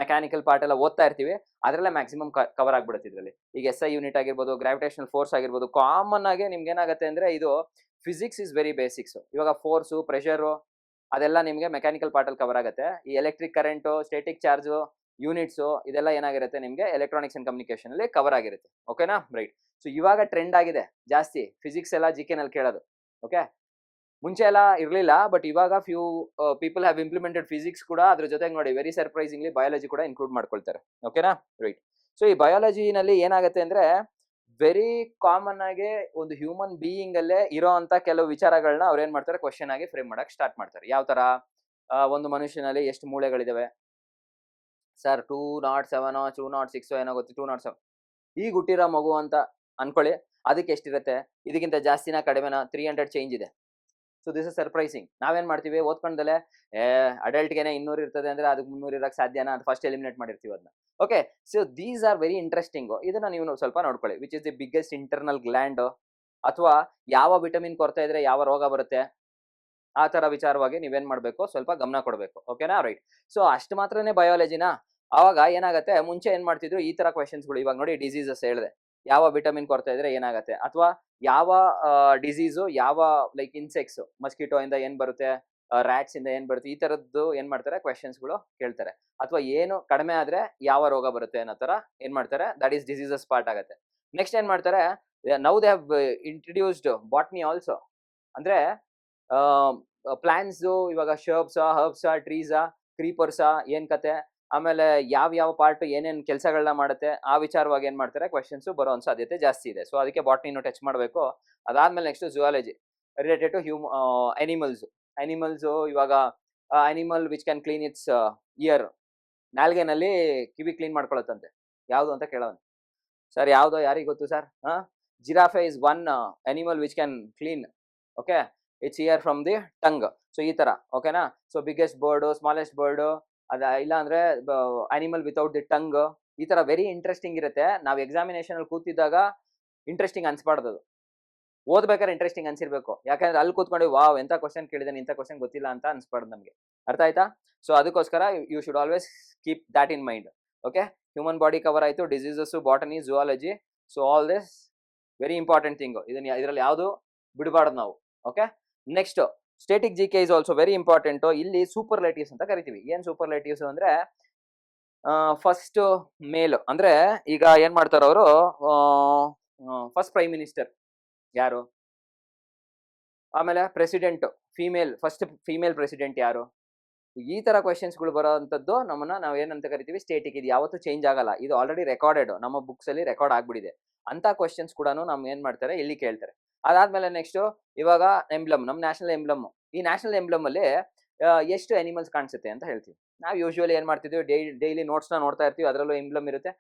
mechanical part ಎಲ್ಲ ಓದ್ತಾ ಇರ್ತೀವಿ, ಅದರಲ್ಲೇ ಮ್ಯಾಕ್ಸಿಮಮ್ ಕವರ್ ಆಗ್ಬಿಡುತ್ತೆ ಇದರಲ್ಲಿ. ಈಗ SI ಯೂನಿಟ್ ಆಗಿರ್ಬೋದು, ಗ್ರಾವಿಟೇಷನಲ್ ಫೋರ್ಸ್ ಆಗಿರ್ಬೋದು, ಕಾಮನ್ ಆಗಿ ನಿಮ್ಗೆ ಏನಾಗುತ್ತೆ ಅಂದ್ರೆ ಇದು ಫಿಸಿಕ್ಸ್ ಇಸ್ ವೆರಿ ಬೇಸಿಕ್ಸ್. ಇವಾಗ ಫೋರ್ಸು, ಪ್ರೆಷರು ಅದೆಲ್ಲ ನಿಮ್ಗೆ ಮೆಕ್ಯಾನಿಕಲ್ ಪಾರ್ಟ್ ಅಲ್ಲಿ ಕವರ್ ಆಗುತ್ತೆ. ಈ ಎಲೆಕ್ಟ್ರಿಕ್ ಕರೆಂಟು, ಸ್ಟೇಟಿಕ್ ಚಾರ್ಜು, ಯೂನಿಟ್ಸು ಇದೆಲ್ಲ ಏನಾಗಿರುತ್ತೆ ನಿಮ್ಗೆ ಎಲೆಕ್ಟ್ರಾನಿಕ್ಸ್ ಅಂಡ್ ಕಮ್ಯುನಿಕೇಶನ್ ಅಲ್ಲಿ ಕವರ್ ಆಗಿರುತ್ತೆ. ಓಕೆನಾ, ರೈಟ್. ಸೊ ಇವಾಗ ಟ್ರೆಂಡ್ ಆಗಿದೆ ಜಾಸ್ತಿ ಫಿಸಿಕ್ಸ್ ಎಲ್ಲ GK ನಲ್ಲಿ ಕೇಳೋದು. ಓಕೆ, ಮುಂಚೆ ಎಲ್ಲ ಇರ್ಲಿಲ್ಲ, ಬಟ್ ಇವಾಗ few people have implemented physics ಕೂಡ. ಅದ್ರ ಜೊತೆಗೆ ನೋಡಿ ವೆರಿ ಸರ್ಪ್ರೈಸಿಂಗ್ಲಿ ಬಯಾಲಜಿ ಕೂಡ ಇನ್ಕ್ಲೂಡ್ ಮಾಡ್ಕೊಳ್ತಾರೆ. ಓಕೆನಾ, ರೈಟ್. ಸೊ ಈ ಬಯಾಲಜಿನಲ್ಲಿ ಏನಾಗುತ್ತೆ ಅಂದ್ರೆ ವೆರಿ ಕಾಮನ್ ಆಗಿ ಒಂದು ಹ್ಯೂಮನ್ ಬೀಯಿಂಗ್ ಅಲ್ಲೇ ಇರೋ ಅಂತ ಕೆಲವು ವಿಚಾರಗಳನ್ನ ಅವ್ರು ಏನ್ ಮಾಡ್ತಾರೆ, ಕ್ವಶನ್ ಆಗಿ ಫ್ರೇಮ್ ಮಾಡಕ್ ಸ್ಟಾರ್ಟ್ ಮಾಡ್ತಾರೆ. ಯಾವ ತರ, ಒಂದು ಮನುಷ್ಯನಲ್ಲಿ ಎಷ್ಟು ಮೂಳೆಗಳಿದಾವೆ ಸರ್? 207 206 ಏನೋ ಗೊತ್ತು, 207. ಈಗ ಹುಟ್ಟಿರೋ ಮಗು ಅಂತ ಅನ್ಕೊಳ್ಳಿ, ಅದಕ್ಕೆ ಎಷ್ಟಿರುತ್ತೆ? ಇದಕ್ಕಿಂತ ಜಾಸ್ತಿನ ಕಡಿಮೆನ? 300 ಚೇಂಜ್ ಇದೆ. So this is surprising. ನಾವೇನ್ ಮಾಡ್ತೀವಿ ಓದ್ಕೊಂಡಲೆ, ಅಡಲ್ಟ್ಗೆನೆ 200 ಇರ್ತದೆ ಅಂದ್ರೆ ಅದಕ್ಕೆ 300 ಇರಕ್ಕೆ ಸಾಧ್ಯನಾ ಅಂತ ಫಸ್ಟ್ ಎಲಿಮಿನೇಟ್ ಮಾಡಿರ್ತೀವಿ ಅದನ್ನ. Okay, so these are very interesting. ಇದನ್ನ ನೀವು ಸ್ವಲ್ಪ ನೋಡ್ಕೊಳ್ಳಿ. Which is the biggest internal gland, ಅಥವಾ ಯಾವ ವಿಟಮಿನ್ ಕೊರತೆ ಇದ್ರೆ ಯಾವ ರೋಗ ಬರುತ್ತೆ, ಆ ತರ ವಿಚಾರವಾಗಿ ನೀವೇನ್ ಮಾಡ್ಬೇಕು, ಸ್ವಲ್ಪ ಗಮನ ಕೊಡ್ಬೇಕು. ಓಕೆನಾ? ರೈಟ್. ಸೊ ಅಷ್ಟು ಮಾತ್ರನೇ ಬಯಾಲಜಿನ? ಅವಾಗ ಏನಾಗತ್ತೆ, ಮುಂಚೆ ಏನ್ ಮಾಡ್ತಿದ್ರು, ಈ ತರ ಕ್ವೆಶನ್ಸ್ಗಳು. ಇವಾಗ ನೋಡಿ, ಡಿಸೀಸಸ್ ಹೇಳಿದೆ, ಯಾವ ವಿಟಮಿನ್ ಕೊರತೆ ಇದ್ರೆ ಏನಾಗತ್ತೆ, ಅಥವಾ ಯಾವ ಡಿಸೀಸು, ಯಾವ ಲೈಕ್ ಇನ್ಸೆಕ್ಟ್ಸ್, ಮಸ್ಕಿಟೋ ಇಂದ ಏನ್ ಬರುತ್ತೆ, ರ್ಯಾಟ್ಸ್ ಇಂದ ಏನ್ ಬರುತ್ತೆ, ಈ ತರದ್ದು ಏನ್ ಮಾಡ್ತಾರೆ, ಕ್ವೆಶನ್ಸ್ಗಳು ಕೇಳ್ತಾರೆ. ಅಥವಾ ಏನು ಕಡಿಮೆ ಆದ್ರೆ ಯಾವ ರೋಗ ಬರುತ್ತೆ ಅನ್ನೋ ತರ ಏನ್ ಮಾಡ್ತಾರೆ, ದಟ್ ಈಸ್ ಡಿಸೀಸಸ್ ಪಾರ್ಟ್ ಆಗತ್ತೆ. ನೆಕ್ಸ್ಟ್ ಏನ್ ಮಾಡ್ತಾರೆ, now they have introduced botany also. ಅಂದ್ರೆ ಪ್ಲಾಂಟ್ಸ್, ಇವಾಗ ಹರ್ಬ್ಸ್, ಟ್ರೀಸ್, ಕ್ರೀಪರ್ಸ್, ಏನ್ ಕತೆ, ಆಮೇಲೆ ಯಾವ ಪಾರ್ಟ್ ಏನೇನ್ ಕೆಲಸಗಳನ್ನ ಮಾಡುತ್ತೆ, ಆ ವಿಚಾರವಾಗಿ ಏನ್ ಮಾಡ್ತಾರೆ, ಕ್ವೆಶನ್ಸ್ ಬರೋ ಸಾಧ್ಯತೆ ಜಾಸ್ತಿ ಇದೆ. ಸೊ ಅದಕ್ಕೆ ಬಾಟ್ನಿನ ಟಚ್ ಮಾಡಬೇಕು. ಅದಾದ್ಮೇಲೆ next zoology related to animals. ಇವಾಗ animal which can clean its ear, ನಾಲ್ಗೆನಲ್ಲಿ ಕಿವಿ ಕ್ಲೀನ್ ಮಾಡ್ಕೊಳತ್ತಂತೆ. ಯಾವ್ದು ಅಂತ ಕೇಳೋಣ. ಸರ್ ಯಾವ್ದೋ, ಯಾರಿಗ್ ಗೊತ್ತು sir? Giraffe is one animal which can clean, okay, its ear from the tongue. So ಈ ತರ, ಓಕೆನಾ? So biggest bird, smallest bird, ಇಲ್ಲ ಅಂದ್ರೆ ಅನಿಮಲ್ ವಿತೌಟ್ ದಿ ಟಂಗ್. ಈ ತರ ವೆರಿ ಇಂಟ್ರೆಸ್ಟಿಂಗ್ ಇರುತ್ತೆ. ನಾವು ಎಕ್ಸಾಮಿನೇಷನ್ ಅಲ್ಲಿ ಕೂತಿದ್ದಾಗ ಇಂಟ್ರೆಸ್ಟಿಂಗ್ ಅನ್ಸ್ಬಾರ್ದು, ಓದ್ಬೇಕಾದ್ರೆ ಇಂಟ್ರೆಸ್ಟಿಂಗ್ ಅನ್ಸಿರ್ಬೇಕು. ಯಾಕಂದ್ರೆ ಅಲ್ಲಿ ಕೂತ್ಕೊಂಡು ವಾವ್ ಎಂತ ಕ್ವಶನ್ ಕೇಳಿದಾನೆ, ಇಂಥ ಕ್ವಶನ್ ಗೊತ್ತಿಲ್ಲ ಅಂತ ಅನ್ಸ್ಬಾರ್ದು ನಮ್ಗೆ. ಅರ್ಥ ಆಯ್ತಾ? ಸೊ ಅದಕ್ಕೋಸ್ಕರ you should always keep that in mind. Okay, human body cover ಆಯ್ತು, diseases, botany, zoology. So all this very important thing. ಇದರಲ್ಲಿ ಯಾವುದು ಬಿಡಬಾರ್ದು ನಾವು. Okay, next static G K is also very important. ಇಲ್ಲಿ ಸೂಪರ್ಲೇಟಿವ್ಸ್ ಅಂತ ಕರಿತೀವಿ. ಏನ್ ಸೂಪರ್ಲೇಟಿವ್ಸ್ ಅಂದ್ರೆ, ಫಸ್ಟ್ ಮೇಲ್ ಅಂದ್ರೆ, ಈಗ ಏನ್ ಮಾಡ್ತಾರ ಅವರು, ಫಸ್ಟ್ ಪ್ರೈಮ್ ಮಿನಿಸ್ಟರ್ ಯಾರು, ಆಮೇಲೆ ಪ್ರೆಸಿಡೆಂಟ್ ಫಸ್ಟ್ ಫೀಮೇಲ್ ಪ್ರೆಸಿಡೆಂಟ್ ಯಾರು, ಈ ತರ ಕ್ವೆಶನ್ಸ್ಗಳು ಬರೋಂಥದ್ದು ನಮ್ಮನ್ನ ನಾವು ಏನಂತ ಕರಿತೀವಿ, ಸ್ಟೇಟಿಕ್. ಇದು ಯಾವತ್ತೂ ಚೇಂಜ್ ಆಗಲ್ಲ, ಇದು ಆಲ್ರೆಡಿ ರೆಕಾರ್ಡೆಡ್, ನಮ್ಮ ಬುಕ್ಸ್ ಅಲ್ಲಿ ರೆಕಾರ್ಡ್ ಆಗ್ಬಿಟ್ಟಿದೆ. ಅಂತ ಕ್ವೆಶನ್ಸ್ ಕೂಡ ನಮ್ ಏನ್ ಮಾಡ್ತಾರೆ, ಇಲ್ಲಿ ಕೇಳ್ತಾರೆ. ಅದಾದ್ಮೇಲೆ ನೆಕ್ಸ್ಟ್, ಇವಾಗ ಎಂಬ್ಲಮ್, ನಮ್ ನ್ಯಾಷನಲ್ ಎಂಬ್ಲಮ್. ಈ ನ್ಯಾಷನಲ್ ಎಂಬ್ಲಮ್ ಅಲ್ಲಿ ಎಷ್ಟು ಅನಿಮಲ್ಸ್ ಕಾಣಿಸುತ್ತೆ ಅಂತ ಹೇಳ್ತೀವಿ. ನಾವು ಯೂಶುವಲಿ ಏನ್ ಮಾಡ್ತಿದ್ವಿ, ಡೈಲಿ ನೋಟ್ಸ್ ನ ನೋಡ್ತಾ ಇರ್ತೀವಿ, ಅದರಲ್ಲೂ ಎಂಬ್ಲಮ್ ಇರುತ್ತೆ,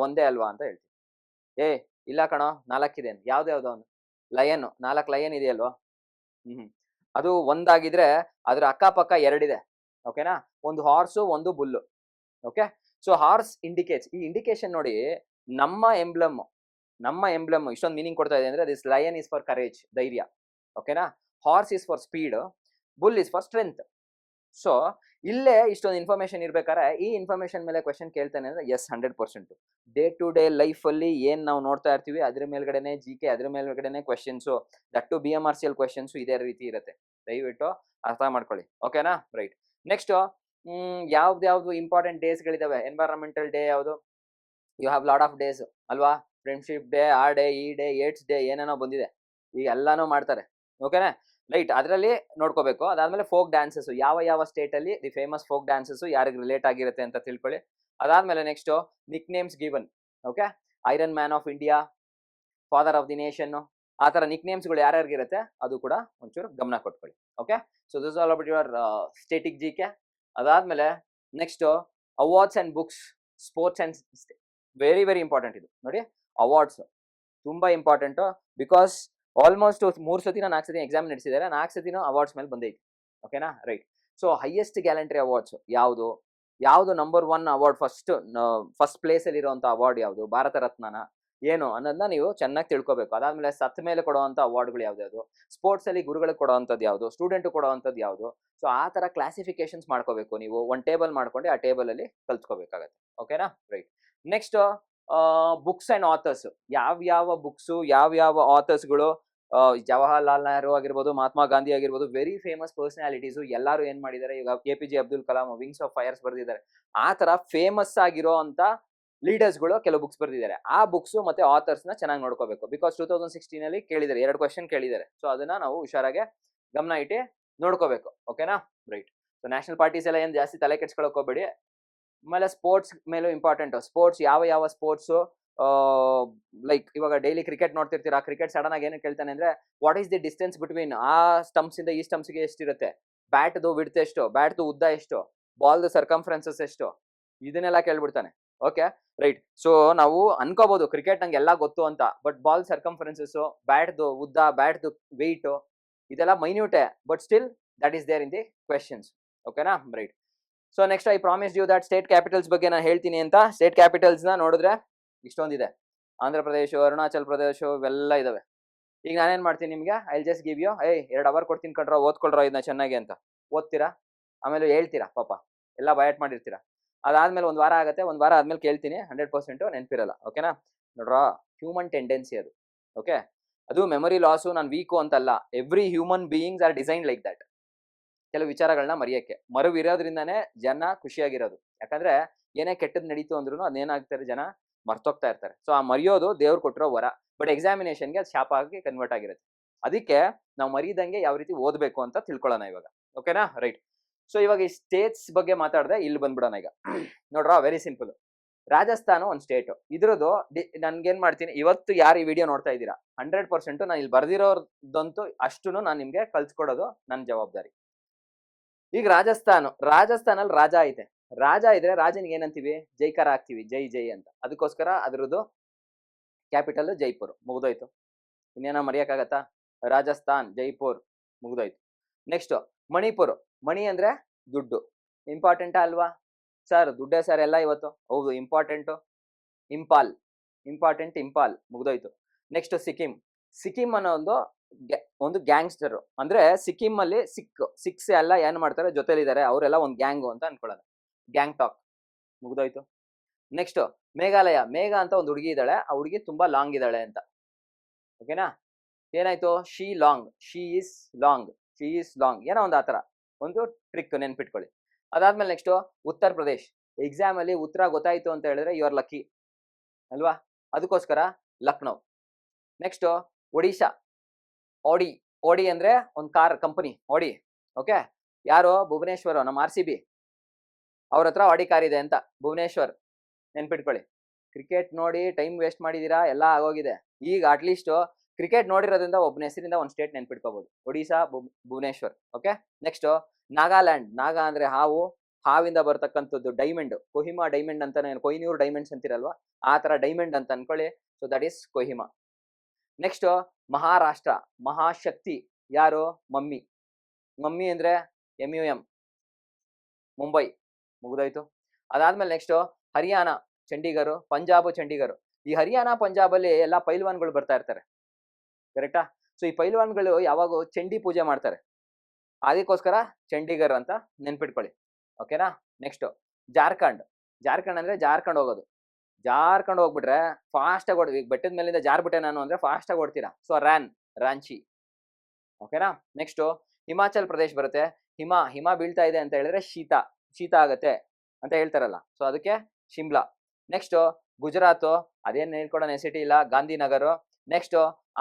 ಒಂದೇ ಅಲ್ವಾ ಅಂತ ಹೇಳ್ತೀವಿ. ಇಲ್ಲ ಕಣೋ, 4 ಇದೆ. ಯಾವ್ದು ಅವನು? ಲಯನ್, 4 ಲಯನ್ ಇದೆಯಲ್ವಾ? ಅದು ಒಂದಾಗಿದ್ರೆ ಅದ್ರ ಅಕ್ಕಪಕ್ಕ 2 ಇದೆ. ಓಕೆನಾ? ಒಂದು ಹಾರ್ಸು, ಒಂದು bull. Okay, so horse indicates, ಈ ಇಂಡಿಕೇಶನ್ ನೋಡಿ, ನಮ್ಮ ಎಂಬ್ಲಮ್ ಇಷ್ಟೊಂದು ಮೀನಿಂಗ್ ಕೊಡ್ತಾ ಇದೆ ಅಂದ್ರೆ, this lion is for courage, ಧೈರ್ಯ. ಓಕೆನಾ? Horse is for speed, bull is for strength. So ಇಲ್ಲೇ ಇಷ್ಟೊಂದು ಇನ್ಫಾರ್ಮೇಶನ್ ಇರ್ಬೇಕಾದ್ರೆ, ಈ ಇನ್ಫಾರ್ಮೇಶನ್ ಮೇಲೆ ಕ್ವೆಶನ್ ಕೇಳ್ತಾನೆ ಅಂದ್ರೆ, yes 100%. Day to day life ಅಲ್ಲಿ ಏನ್ ನಾವು ನೋಡ್ತಾ ಇರ್ತೀವಿ, ಅದ್ರ ಮೇಲ್ಗಡೆನೆ GK, ಅದ್ರ ಮೇಲ್ಗಡೆನೆ questions, that to BMRCL questions ಇದೇ ರೀತಿ ಇರುತ್ತೆ. ದಯವಿಟ್ಟು ಅರ್ಥ ಮಾಡ್ಕೊಳ್ಳಿ. ಓಕೆನಾ? ರೈಟ್. ನೆಕ್ಸ್ಟ್, ಯಾವ್ದು ಇಂಪಾರ್ಟೆಂಟ್ ಡೇಸ್ಗಳಿದಾವೆ. ಎನ್ವೈರನ್ಮೆಂಟಲ್ ಡೇ ಯಾವುದು? You have lot of days ಅಲ್ವಾ? ಫ್ರೆಂಡ್ಶಿಪ್ ಡೇ, ಆ ಡೇ, ಈ ಡೇ, ಏಡ್ಸ್ ಡೇ, ಏನೇನೋ ಬಂದಿದೆ, ಈಗ ಎಲ್ಲಾನು ಮಾಡ್ತಾರೆ. ಓಕೆನಾ? ರೈಟ್, ಅದರಲ್ಲಿ ನೋಡ್ಕೋಬೇಕು. ಅದಾದ್ಮೇಲೆ ಫೋಕ್ ಡ್ಯಾನ್ಸಸ್, ಯಾವ ಸ್ಟೇಟ್ ಅಲ್ಲಿ ದಿ ಫೇಮಸ್ ಫೋಕ್ ಡ್ಯಾನ್ಸಸ್ ಯಾರಿಗೆ ರಿಲೇಟ್ ಆಗಿರುತ್ತೆ ಅಂತ ತಿಳ್ಕೊಳ್ಳಿ. ಅದಾದ್ಮೇಲೆ next, nick names given. Okay, iron man of India, father of the nation, ಆ ತರ ನಿಕ್ ನೇಮ್ಸ್ಗಳು ಯಾರ್ಯಾರಿಗಿರುತ್ತೆ ಅದು ಕೂಡ ಒಂಚೂರು ಗಮನ ಕೊಟ್ಕೊಳ್ಳಿ. Okay, so this all about your static GK. ಅದಾದ್ಮೇಲೆ next, awards and books, sports and very very important. ಇದು ನೋಡಿ, ಅವಾರ್ಡ್ಸ್ ತುಂಬಾ ಇಂಪಾರ್ಟೆಂಟ್. ಬಿಕಾಸ್ ಆಲ್ಮೋಸ್ಟ್ 3 ಸತಿನ 4 ಸತಿ ಎಕ್ಸಾಮ್ ನಡೆಸಿದ್ದಾರೆ, 4 ಸತಿನೂ ಅವಾರ್ಡ್ಸ್ ಮೇಲೆ ಬಂದೈತಿ. ಓಕೆನಾ? Right. So highest gallantry awards ಯಾವುದು ನಂಬರ್ 1 ಅವಾರ್ಡ್, ಫಸ್ಟ್ ಪ್ಲೇಸ್ ಅಲ್ಲಿ ಇರುವಂತ ಅವಾರ್ಡ್ ಯಾವುದು, ಭಾರತ ರತ್ನನ ಏನು ಅನ್ನೋದನ್ನ ನೀವು ಚೆನ್ನಾಗಿ ತಿಳ್ಕೊಬೇಕು. ಅದಾದ್ಮೇಲೆ ಸತ್ ಮೇಲೆ ಕೊಡುವಂತ ಅವಾರ್ಡ್ಗಳು ಯಾವ್ದು, ಸ್ಪೋರ್ಟ್ಸ್ ಅಲ್ಲಿ ಗುರುಗಳಿಗೆ ಕೊಡುವಂಥದ್ದು ಯಾವುದು, ಸ್ಟೂಡೆಂಟ್ ಕೊಡುವಂಥದ್ದು ಯಾವುದು. ಸೊ ಆ ತರ ಕ್ಲಾಸಿಫಿಕೇಶನ್ಸ್ ಮಾಡ್ಕೋಬೇಕು. ನೀವು ಒಂದು ಟೇಬಲ್ ಮಾಡ್ಕೊಂಡು ಆ ಟೇಬಲ್ ಅಲ್ಲಿ ಕಲ್ತ್ಕೋಬೇಕಾಗತ್ತೆ. ಓಕೆನಾ? Right. Next, books and author's. ಯಾವ ಬುಕ್ಸ್, ಯಾವ ಆಥರ್ಸ್ಗಳು, ಜವಾಹರ್ಲಾಲ್ ನೆಹರು ಆಗಿರ್ಬೋದು, ಮಹಾತ್ಮ ಗಾಂಧಿ ಆಗಿರ್ಬೋದು, ವೆರಿ ಫೇಮಸ್ ಪರ್ಸನಾಲಿಟೀಸ್. ಎಲ್ಲರೂ ಏನ್ ಮಾಡಿದ್ದಾರೆ, ಈಗ APJ Abdul Kalam wings of fires ಬರ್ದಿದ್ದಾರೆ. ಆ ತರ ಫೇಮಸ್ ಆಗಿರೋ ಅಂತ ಲೀಡರ್ಸ್ಗಳು ಕೆಲವು ಬುಕ್ಸ್ ಬರ್ದಿದ್ದಾರೆ. ಆ ಬುಕ್ಸ್ ಮತ್ತೆ ಆಥರ್ಸ್ ನ ಚೆನ್ನಾಗಿ ನೋಡ್ಕೋಬೇಕು. ಬಿಕಾಸ್ 2016 ಅಲ್ಲಿ ಕೇಳಿದ್ದಾರೆ, 2 ಕ್ವೆಶನ್ ಕೇಳಿದ್ದಾರೆ. ಸೊ ಅದನ್ನ ನಾವು ಹುಷಾರಾಗಿ ಗಮನ ಇಟ್ಟು ನೋಡ್ಕೋಬೇಕು. ಓಕೆನಾ? ರೈಟ್. ಸೊ ನ್ಯಾಷನಲ್ ಪಾರ್ಟೀಸ್ ಎಲ್ಲ ಏನ್ ಜಾಸ್ತಿ ತಲೆ ಕೆಡ್ಸ್ಕೊಳಕ್ ಹೋಗ್ಬೇಡಿ. ಆಮೇಲೆ ಸ್ಪೋರ್ಟ್ಸ್ ಮೇಲೂ ಇಂಪಾರ್ಟೆಂಟ್. ಸ್ಪೋರ್ಟ್ಸ್ ಯಾವ ಸ್ಪೋರ್ಟ್ಸ್, ಲೈಕ್ ಇವಾಗ ಡೈಲಿ ಕ್ರಿಕೆಟ್ ನೋಡ್ತಿರ್ತೀರಾ, ಕ್ರಿಕೆಟ್ ಸಡನ್ ಆಗಿ ಏನು ಕೇಳ್ತಾನೆ ಅಂದ್ರೆ, what is the distance between ಆ ಸ್ಟಂಪ್ಸ್ ಇಂದ ಈ ಸ್ಟಂಪ್ಸ್ ಗೆ ಎಷ್ಟಿರುತ್ತೆ, ಬ್ಯಾಟ್ದು ವಿಡ್ತ್ ಎಷ್ಟು, ಬ್ಯಾಟ್ದು ಉದ್ದ ಎಷ್ಟು, ಬಾಲ್ದು ಸರ್ಕಂಫರೆನ್ಸಸ್ ಎಷ್ಟು, ಇದನ್ನೆಲ್ಲ ಕೇಳ್ಬಿಡ್ತಾನೆ. Okay, right. ಸೊ ನಾವು ಅನ್ಕೋಬಹುದು ಕ್ರಿಕೆಟ್ ನಂಗೆ ಎಲ್ಲ ಗೊತ್ತು ಅಂತ, ಬಟ್ ಬಾಲ್ ಸರ್ಕಂಫರೆನ್ಸಸ್, ಬ್ಯಾಟ್ದು ಉದ್ದ, ಬ್ಯಾಟ್ದು ವೆಯ್ಟ್, ಇದೆಲ್ಲ ಮೈನ್ಯೂಟೇ, but still that is there in the questions. ಓಕೆನಾ? Right. So next, I promise you that state capitals ಬಗ್ಗೆ ನಾನು ಹೇಳ್ತೀನಿ ಅಂತ. ಸ್ಟೇಟ್ ಕ್ಯಾಪಿಟಲ್ಸ್ ನ ನೋಡಿದ್ರೆ ಇಷ್ಟೊಂದಿದೆ. ಆಂಧ್ರ ಪ್ರದೇಶ, ಅರುಣಾಚಲ್ ಪ್ರದೇಶ, ಇವೆಲ್ಲ ಇದಾವೆ. ಈಗ ನಾನೇನ್ ಮಾಡ್ತೀನಿ ನಿಮ್ಗೆ, I just give you 2 hour ಕೊಡ್ತೀನಿ ಕಣ್ರೋ, ಓದ್ಕೊಳ್ರೋ ಇದನ್ನ ಚೆನ್ನಾಗಿ ಅಂತ. ಓದ್ತೀರಾ, ಆಮೇಲೆ ಹೇಳ್ತೀರಾ ಪಾಪ, ಎಲ್ಲ ಬಯಾಟ್ ಮಾಡಿರ್ತೀರಾ. ಅದಾದ್ಮೇಲೆ 1 ವಾರ ಆಗತ್ತೆ, 1 ವಾರ ಆದ್ಮೇಲೆ ಕೇಳ್ತೀನಿ, 100% ನೆನ್ಪಿರಲ್ಲ. ಓಕೆನಾ? ನೋಡ್ರ, ಹ್ಯೂಮನ್ ಟೆಂಡೆನ್ಸಿ ಅದು. ಓಕೆ, ಅದು ಮೆಮೊರಿ ಲಾಸು, ನಾನು ವೀಕು ಅಂತಲ್ಲ. Every human beings are design like that. ಕೆಲವು ವಿಚಾರಗಳನ್ನ ಮರೆಯಕ್ಕೆ, ಮರುವಿರೋದ್ರಿಂದಾನೇ ಜನ ಖುಷಿಯಾಗಿರೋದು. ಯಾಕಂದ್ರೆ ಏನೇ ಕೆಟ್ಟದ್ ನಡೀತು ಅಂದ್ರೂ ಅದೇನಾಗ್ತಾರೆ, ಜನ ಮರ್ತೋಗ್ತಾ ಇರ್ತಾರೆ. ಸೊ ಆ ಮರೆಯೋದು ದೇವ್ರು ಕೊಟ್ಟಿರೋ ವರ. ಬಟ್ ಎಕ್ಸಾಮಿನೇಷನ್ಗೆ ಅದು ಶಾಪ ಆಗಿ ಕನ್ವರ್ಟ್ ಆಗಿರುತ್ತೆ. ಅದಕ್ಕೆ ನಾವು ಮರೀದಂಗೆ ಯಾವ ರೀತಿ ಓದ್ಬೇಕು ಅಂತ ತಿಳ್ಕೊಳ್ಳೋಣ ಇವಾಗ. ಓಕೆನಾ? ರೈಟ್. ಸೊ ಇವಾಗ ಈ ಸ್ಟೇಟ್ಸ್ ಬಗ್ಗೆ ಮಾತಾಡದೆ ಇಲ್ಲಿ ಬಂದ್ಬಿಡೋಣ ಈಗ. ನೋಡ್ರ, ವೆರಿ ಸಿಂಪಲ್. ರಾಜಸ್ಥಾನ ಒಂದು ಸ್ಟೇಟ್. ಇದ್ರದ್ದು ನನ್ಗೇನ್ ಮಾಡ್ತೀನಿ, ಇವತ್ತು ಯಾರು ಈ ವಿಡಿಯೋ ನೋಡ್ತಾ ಇದ್ದೀರಾ 100% ನಾನು ಇಲ್ಲಿ ಬರ್ದಿರೋದಂತೂ ಅಷ್ಟು ನಾನು ನಿಮ್ಗೆ ಕಲ್ಸ್ಕೊಡೋದು ನನ್ನ ಜವಾಬ್ದಾರಿ. ಈಗ ರಾಜಸ್ಥಾನಲ್ಲಿ ರಾಜ ಐತೆ. ರಾಜ ಇದ್ರೆ ರಾಜನಿಗೆ ಏನಂತೀವಿ, ಜೈಕಾರ ಹಾಕ್ತಿವಿ, ಜೈ ಜೈ ಅಂತ. ಅದಕ್ಕೋಸ್ಕರ ಅದ್ರದ್ದು ಕ್ಯಾಪಿಟಲ್ ಜೈಪುರ್. ಮುಗ್ದೋಯ್ತು. ಇನ್ನೇನ ಮರೆಯಕ್ಕಾಗತ್ತಾ? ರಾಜಸ್ಥಾನ್, ಜೈಪುರ್, ಮುಗ್ದೋಯ್ತು. ನೆಕ್ಸ್ಟ್ ಮಣಿಪುರ್. ಮಣಿ ಅಂದ್ರೆ ದುಡ್ಡು. ಇಂಪಾರ್ಟೆಂಟಾ ಅಲ್ವಾ ಸರ್? ದುಡ್ಡೇ ಸರ್ ಎಲ್ಲ ಇವತ್ತು. ಹೌದು, ಇಂಪಾರ್ಟೆಂಟು. ಇಂಪಾಲ್, ಮುಗ್ದೋಯ್ತು. ನೆಕ್ಸ್ಟ್ ಸಿಕ್ಕಿಂ ಅನ್ನೋ ಒಂದು ಗ್ಯಾಂಗ್ಸ್ಟರ್. ಅಂದ್ರೆ ಸಿಕ್ಕಿಂ ಅಲ್ಲಿ ಸಿಕ್ಸ್ ಎಲ್ಲ ಏನ್ ಮಾಡ್ತಾರೆ, ಜೊತೆಲಿದ್ದಾರೆ, ಅವರೆಲ್ಲ ಒಂದು ಗ್ಯಾಂಗು ಅಂತ ಅನ್ಕೊಳ್ಳೋದು. ಗ್ಯಾಂಗ್ ಟಾಕ್, ಮುಗ್ದೋಯ್ತು. ನೆಕ್ಸ್ಟ್ ಮೇಘ ಅಂತ ಒಂದು ಹುಡುಗಿ ಇದ್ದಾಳೆ. ಆ ಹುಡುಗಿ ತುಂಬಾ ಲಾಂಗ್ ಇದ್ದಾಳೆ ಅಂತ. ಓಕೆನಾ? ಏನಾಯ್ತು? ಶಿ ಈಸ್ ಲಾಂಗ್, ಏನೋ ಒಂದು ಆತರ ಒಂದು ಟ್ರಿಕ್ ನೆನ್ಪಿಟ್ಕೊಳ್ಳಿ. ಅದಾದ್ಮೇಲೆ ನೆಕ್ಸ್ಟ್ ಉತ್ತರ ಪ್ರದೇಶ್. ಎಕ್ಸಾಮ್ ಅಲ್ಲಿ ಉತ್ತರ ಗೊತ್ತಾಯ್ತು ಅಂತ ಹೇಳಿದ್ರೆ ಯು ಆರ್ ಲಕ್ಕಿ ಅಲ್ವಾ? ಅದಕ್ಕೋಸ್ಕರ ಲಕ್ನೋ. ನೆಕ್ಸ್ಟ್ ಒಡಿಶಾ. ಓಡಿ ಅಂದ್ರೆ ಒಂದು ಕಾರ್ ಕಂಪನಿ, ಓಡಿ. ಓಕೆ, ಯಾರು? ಭುವನೇಶ್ವರ್, ನಮ್ಮ RCB ಅವ್ರ ಹತ್ರ ಆಡಿ ಕಾರ್ ಇದೆ ಅಂತ. ಭುವನೇಶ್ವರ್ ನೆನ್ಪಿಟ್ಕೊಳ್ಳಿ. ಕ್ರಿಕೆಟ್ ನೋಡಿ ಟೈಮ್ ವೇಸ್ಟ್ ಮಾಡಿದೀರಾ, ಎಲ್ಲ ಆಗೋಗಿದೆ. ಈಗ ಅಟ್ಲೀಸ್ಟ್ ಕ್ರಿಕೆಟ್ ನೋಡಿರೋದ್ರಿಂದ ಒಬ್ಬನ ಹೆಸರಿಂದ ಒಂದು ಸ್ಟೇಟ್ ನೆನ್ಪಿಟ್ಕೋಬಹುದು. ಒಡಿಶಾ, ಭುವನೇಶ್ವರ್. ಓಕೆ. ನೆಕ್ಸ್ಟ್ ನಾಗಾಲ್ಯಾಂಡ್. ನಾಗಾ ಅಂದ್ರೆ ಹಾವಿಂದ ಬರ್ತಕ್ಕಂಥದ್ದು ಡೈಮಂಡ್. ಕೊಹಿಮಾ ಡೈಮಂಡ್ ಅಂತಾನೆ, ಕೊಹಿನೂರ್ ಡೈಮಂಡ್ಸ್ ಅಂತಿರಲ್ವಾ, ಆ ತರ ಡೈಮಂಡ್ ಅಂತ ಅನ್ಕೊಳ್ಳಿ. So that is Kohima. Next Maharashtra. ಮಹಾಶಕ್ತಿ ಯಾರು? ಮಮ್ಮಿ ಅಂದ್ರೆ MUM, ಮುಂಬೈ, ಮುಗ್ದೋಯ್ತು. ಅದಾದ್ಮೇಲೆ ನೆಕ್ಸ್ಟ್ ಹರಿಯಾಣ, ಚಂಡೀಗಢ. ಪಂಜಾಬ್, ಚಂಡೀಗಢ. ಈ ಹರಿಯಾಣ, ಪಂಜಾಬ್ ಅಲ್ಲಿ ಎಲ್ಲಾ ಪೈಲ್ವಾನ್ಗಳು ಬರ್ತಾ ಇರ್ತಾರೆ, ಕರೆಕ್ಟಾ? ಸೊ ಈ ಪೈಲ್ವಾನ್ಗಳು ಯಾವಾಗ ಚಂಡಿ ಪೂಜೆ ಮಾಡ್ತಾರೆ, ಅದಕ್ಕೋಸ್ಕರ ಚಂಡೀಗಢ ಅಂತ ನೆನ್ಪಿಟ್ಕೊಳ್ಳಿ. ಓಕೆನಾ? ನೆಕ್ಸ್ಟ್ ಜಾರ್ಖಂಡ್ ಅಂದ್ರೆ ಜಾರ್ಖಂಡ್ ಹೋಗೋದು. ಜಾರ್ಖಂಡ್ ಹೋಗ್ಬಿಟ್ರೆ ಫಾಸ್ಟ್ ಆಗಿ ಓಡ್ತೀವಿ. ಈಗ ಬೆಟ್ಟದ ಮೇಲಿಂದ ಜಾರ್ಬಿಟ್ಟೆ ನಾನು ಅಂದ್ರೆ ಫಾಸ್ಟ್ ಆಗಿ ಓಡ್ತೀರಾ. ಸೊ ರಾಂಚಿ. ಓಕೆನಾ? ನೆಕ್ಸ್ಟ್ ಹಿಮಾಚಲ್ ಪ್ರದೇಶ್ ಬರುತ್ತೆ. ಹಿಮ ಬೀಳ್ತಾ ಇದೆ ಅಂತ ಹೇಳಿದ್ರೆ ಶೀತ ಆಗತ್ತೆ ಅಂತ ಹೇಳ್ತಾರಲ್ಲ, ಸೊ ಅದಕ್ಕೆ ಶಿಮ್ಲಾ. ನೆಕ್ಸ್ಟ್ ಗುಜರಾತ್, ಅದೇನ್ ಹೇಳ್ಕೊಡೋ ನೆಸಿಟಿ ಇಲ್ಲ, ಗಾಂಧಿನಗರ್. ನೆಕ್ಸ್ಟ್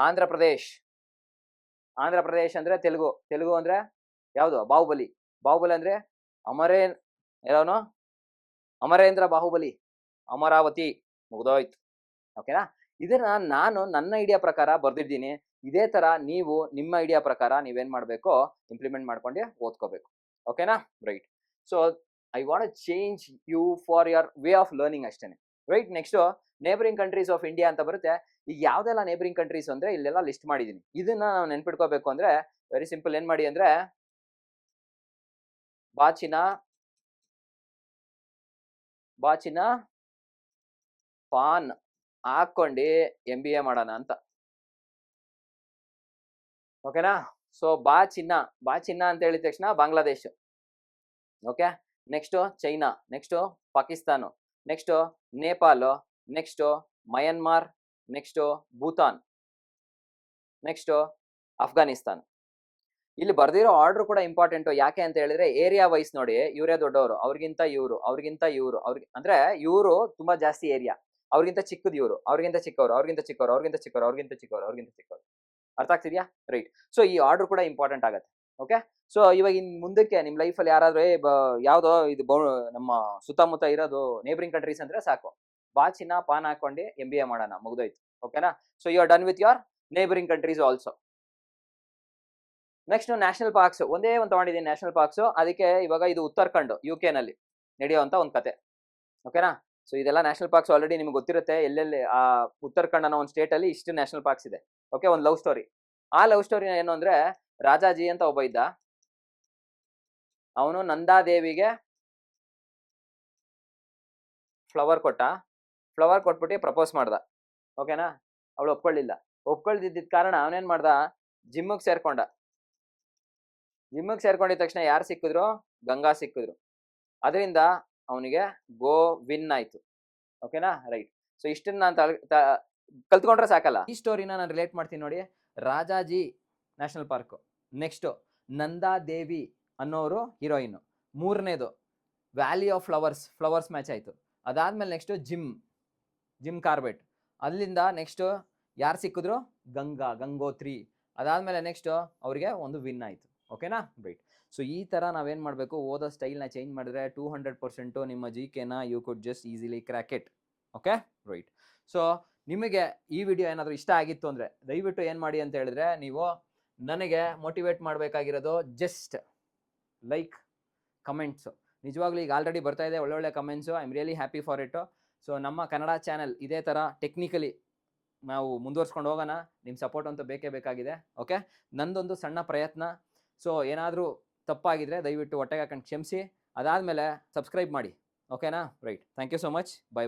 ಆಂಧ್ರ ಪ್ರದೇಶ್ ಅಂದ್ರೆ ತೆಲುಗು ಅಂದ್ರೆ ಯಾವ್ದು? ಬಾಹುಬಲಿ ಅಂದ್ರೆ ಅಮರೇಂದ್ರ ಬಾಹುಬಲಿ, ಅಮರಾವತಿ, ಮುಗ್ದೋಯ್ತು. ಓಕೆನಾ? ಇದನ್ನ ನಾನು ನನ್ನ ಐಡಿಯಾ ಪ್ರಕಾರ ಬರ್ದಿದ್ದೀನಿ. ಇದೇ ತರ ನೀವು ನಿಮ್ಮ ಐಡಿಯಾ ಪ್ರಕಾರ ನೀವೇನ್ ಮಾಡ್ಬೇಕು, ಇಂಪ್ಲಿಮೆಂಟ್ ಮಾಡ್ಕೊಂಡು ಓದ್ಕೋಬೇಕು. ಓಕೆನಾ? Right. So I want change you for your way of learning ಅಷ್ಟೇನೆ. Right. Next neighbouring countries of India ಅಂತ ಬರುತ್ತೆ. ಈಗ ಯಾವ್ದೆಲ್ಲ ನೇಬರಿಂಗ್ ಕಂಟ್ರೀಸ್ ಅಂದ್ರೆ ಇಲ್ಲೆಲ್ಲ ಲಿಸ್ಟ್ ಮಾಡಿದೀನಿ. ಇದನ್ನ ನಾವು ನೆನ್ಪಿಟ್ಕೋಬೇಕು ಅಂದ್ರೆ ವೆರಿ ಸಿಂಪಲ್. ಏನ್ ಮಾಡಿ ಅಂದ್ರೆ ಬಾಚಿನ ಪಾನ್ ಹಾಕೊಂಡು MBA ಮಾಡೋಣ ಅಂತ. ಓಕೆನಾ? ಸೊ ಬಾಚಿನ್ನ ಅಂತ ಹೇಳಿದ ತಕ್ಷಣ Bangladesh. Okay. Next China, next Pakistan, next Nepal, next Myanmar, next Bhutan, next Afghanistan. ಇಲ್ಲಿ ಬರ್ದಿರೋ ಆರ್ಡರ್ ಕೂಡ ಇಂಪಾರ್ಟೆಂಟ್. ಯಾಕೆ ಅಂತ ಹೇಳಿದ್ರೆ ಏರಿಯಾ ವೈಸ್ ನೋಡಿ, ಇವರೇ ದೊಡ್ಡವರು, ಅವ್ರಿಗಿಂತ ಇವರು, ಅಂದ್ರೆ ಇವರು ತುಂಬಾ ಜಾಸ್ತಿ ಏರಿಯಾ, ಅವ್ರಿಗಿಂತ ಚಿಕ್ಕದು ಇವರು, ಅವ್ರಿಗಿಂತ ಚಿಕ್ಕವರು, ಅರ್ಥ ಆಗ್ತಿದ್ಯಾ? ರೈಟ್. ಸೊ ಈ ಆರ್ಡರ್ ಕೂಡ ಇಂಪಾರ್ಟೆಂಟ್ ಆಗತ್ತೆ. ಓಕೆ. ಸೊ ಇವಾಗ ಇನ್ ಮುಂದಕ್ಕೆ ನಿಮ್ ಲೈಫಲ್ಲಿ ಯಾರಾದ್ರೂ ಯಾವ್ದೋ ಇದು ನಮ್ಮ ಸುತ್ತಮುತ್ತ ಇರೋದು ನೇಬರಿಂಗ್ ಕಂಟ್ರೀಸ್ ಅಂದ್ರೆ ಸಾಕು, ಬಾಚಿನ ಪಾನ್ ಹಾಕೊಂಡು MBA ಮಾಡೋಣ, ಮುಗ್ದೋಯ್ತು. ಓಕೆನಾ? So you are done with your neighbouring countries also. Next national parks. ಒಂದೇ ಒಂದು ತಗೊಂಡಿದ್ದೀನಿ ನ್ಯಾಷನಲ್ ಪಾರ್ಕ್ಸ್. ಅದಕ್ಕೆ ಇವಾಗ ಇದು ಉತ್ತರಾಖಂಡ್, UK ನಲ್ಲಿ ನಡೆಯುವಂತ ಒಂದು ಕತೆ. ಓಕೆನಾ? ಸೊ ಇದೆಲ್ಲ ನ್ಯಾಷನಲ್ ಪಾರ್ಕ್ಸ್ ಆಲ್ರೆಡಿ ನಿಮ್ಗೆ ಗೊತ್ತಿರುತ್ತೆ. ಎಲ್ಲೆಲ್ಲಿ ಆ ಉತ್ತರಾಖಂಡ್ ಅನ್ನೋ ಒಂದು ಸ್ಟೇಟ್ ಅಲ್ಲಿ ಇಷ್ಟು ನ್ಯಾಷನಲ್ ಪಾರ್ಕ್ಸ್ ಇದೆ. ಓಕೆ. ಒಂದು ಲವ್ ಸ್ಟೋರಿ. ಆ ಲವ್ ಸ್ಟೋರಿ ಏನು ಅಂದ್ರೆ, ರಾಜಾಜಿ ಅಂತ ಒಬ್ಬ ಇದ್ದ. ಅವನು ನಂದಾದೇವಿಗೆ ಫ್ಲವರ್ ಕೊಟ್ಬಿಟ್ಟು ಪ್ರಪೋಸ್ ಮಾಡ್ದ. ಓಕೆನಾ? ಅವಳು ಒಪ್ಕೊಳ್ಳಿಲ್ಲ. ಒಪ್ಕೊಳ್ದಿದ್ದ ಕಾರಣ ಅವನೇನ್ ಮಾಡ್ದ, ಜಿಮ್ಮಿಗೆ ಸೇರ್ಕೊಂಡ. ಜಿಮ್ಮಿಗೆ ಸೇರ್ಕೊಂಡಿದ ತಕ್ಷಣ ಯಾರು ಸಿಕ್ಕಿದ್ರು, ಗಂಗಾ ಸಿಕ್ಕಿದ್ರು. ಅದರಿಂದ ಅವನಿಗೆ ಗೋ ವಿನ್ ಆಯ್ತು. ಓಕೆನಾ, ರೈಟ್. ಸೊ ಇಷ್ಟನ್ನ ನಾನು ಕಲ್ತ್ಕೊಂಡ್ರೆ ಸಾಕಲ್ಲ. ಈ ಸ್ಟೋರಿನ ನಾನು ರಿಲೇಟ್ ಮಾಡ್ತೀನಿ ನೋಡಿ. Rajaji national park, next Nanda Devi ಅನ್ನೋರು ಹೀರೋಯಿನ್, ಮೂರನೇದು ವ್ಯಾಲಿ ಆಫ್ ಫ್ಲವರ್ಸ್ ಮ್ಯಾಚ್ ಆಯ್ತು. ಅದಾದ್ಮೇಲೆ ನೆಕ್ಸ್ಟ್ ಜಿಮ್ ಕಾರ್ಬೆಟ್, ಅಲ್ಲಿಂದ ನೆಕ್ಸ್ಟ್ ಯಾರು ಸಿಕ್ಕಿದ್ರು, ಗಂಗೋತ್ರಿ. ಅದಾದ್ಮೇಲೆ ನೆಕ್ಸ್ಟ್ ಅವ್ರಿಗೆ ಒಂದು ವಿನ್ ಆಯ್ತು. ಓಕೆನಾ, ರೈಟ್. ಸೊ ಈ ಥರ ನಾವೇನು ಮಾಡಬೇಕು, ಓದೋ ಸ್ಟೈಲ್ನ ಚೇಂಜ್ ಮಾಡಿದ್ರೆ 200% ನಿಮ್ಮ GK-ನ you could just easily crack it. Okay, right. So ನಿಮಗೆ ಈ ವಿಡಿಯೋ ಏನಾದರೂ ಇಷ್ಟ ಆಗಿತ್ತು ಅಂದರೆ ದಯವಿಟ್ಟು ಏನು ಮಾಡಿ ಅಂತ ಹೇಳಿದ್ರೆ, ನೀವು ನನಗೆ ಮೋಟಿವೇಟ್ ಮಾಡಬೇಕಾಗಿರೋದು ಜಸ್ಟ್ ಲೈಕ್, ಕಮೆಂಟ್ಸು. ನಿಜವಾಗ್ಲೂ ಈಗ ಆಲ್ರೆಡಿ ಬರ್ತಾ ಇದೆ ಒಳ್ಳೊಳ್ಳೆ comments. I am really happy for it. So ನಮ್ಮ ಕನ್ನಡ ಚಾನಲ್ ಇದೇ ಥರ ಟೆಕ್ನಿಕಲಿ ನಾವು ಮುಂದುವರ್ಸ್ಕೊಂಡು ಹೋಗೋಣ. ನಿಮ್ಮ ಸಪೋರ್ಟ್ ಅಂತೂ ಬೇಕೇ ಬೇಕಾಗಿದೆ. ಓಕೆ, ನಂದೊಂದು ಸಣ್ಣ ಪ್ರಯತ್ನ. ಸೊ ಏನಾದರೂ ತಪ್ಪಾಗಿದ್ರೆ ದಯವಿಟ್ಟು ಹೊಟ್ಟೆಗೆ ಹಾಕೊಂಡು ಕ್ಷಮಿಸಿ. ಅದಾದಮೇಲೆ ಸಬ್ಸ್ಕ್ರೈಬ್ ಮಾಡಿ. ಓಕೆನಾ, right. Thank you so much. By.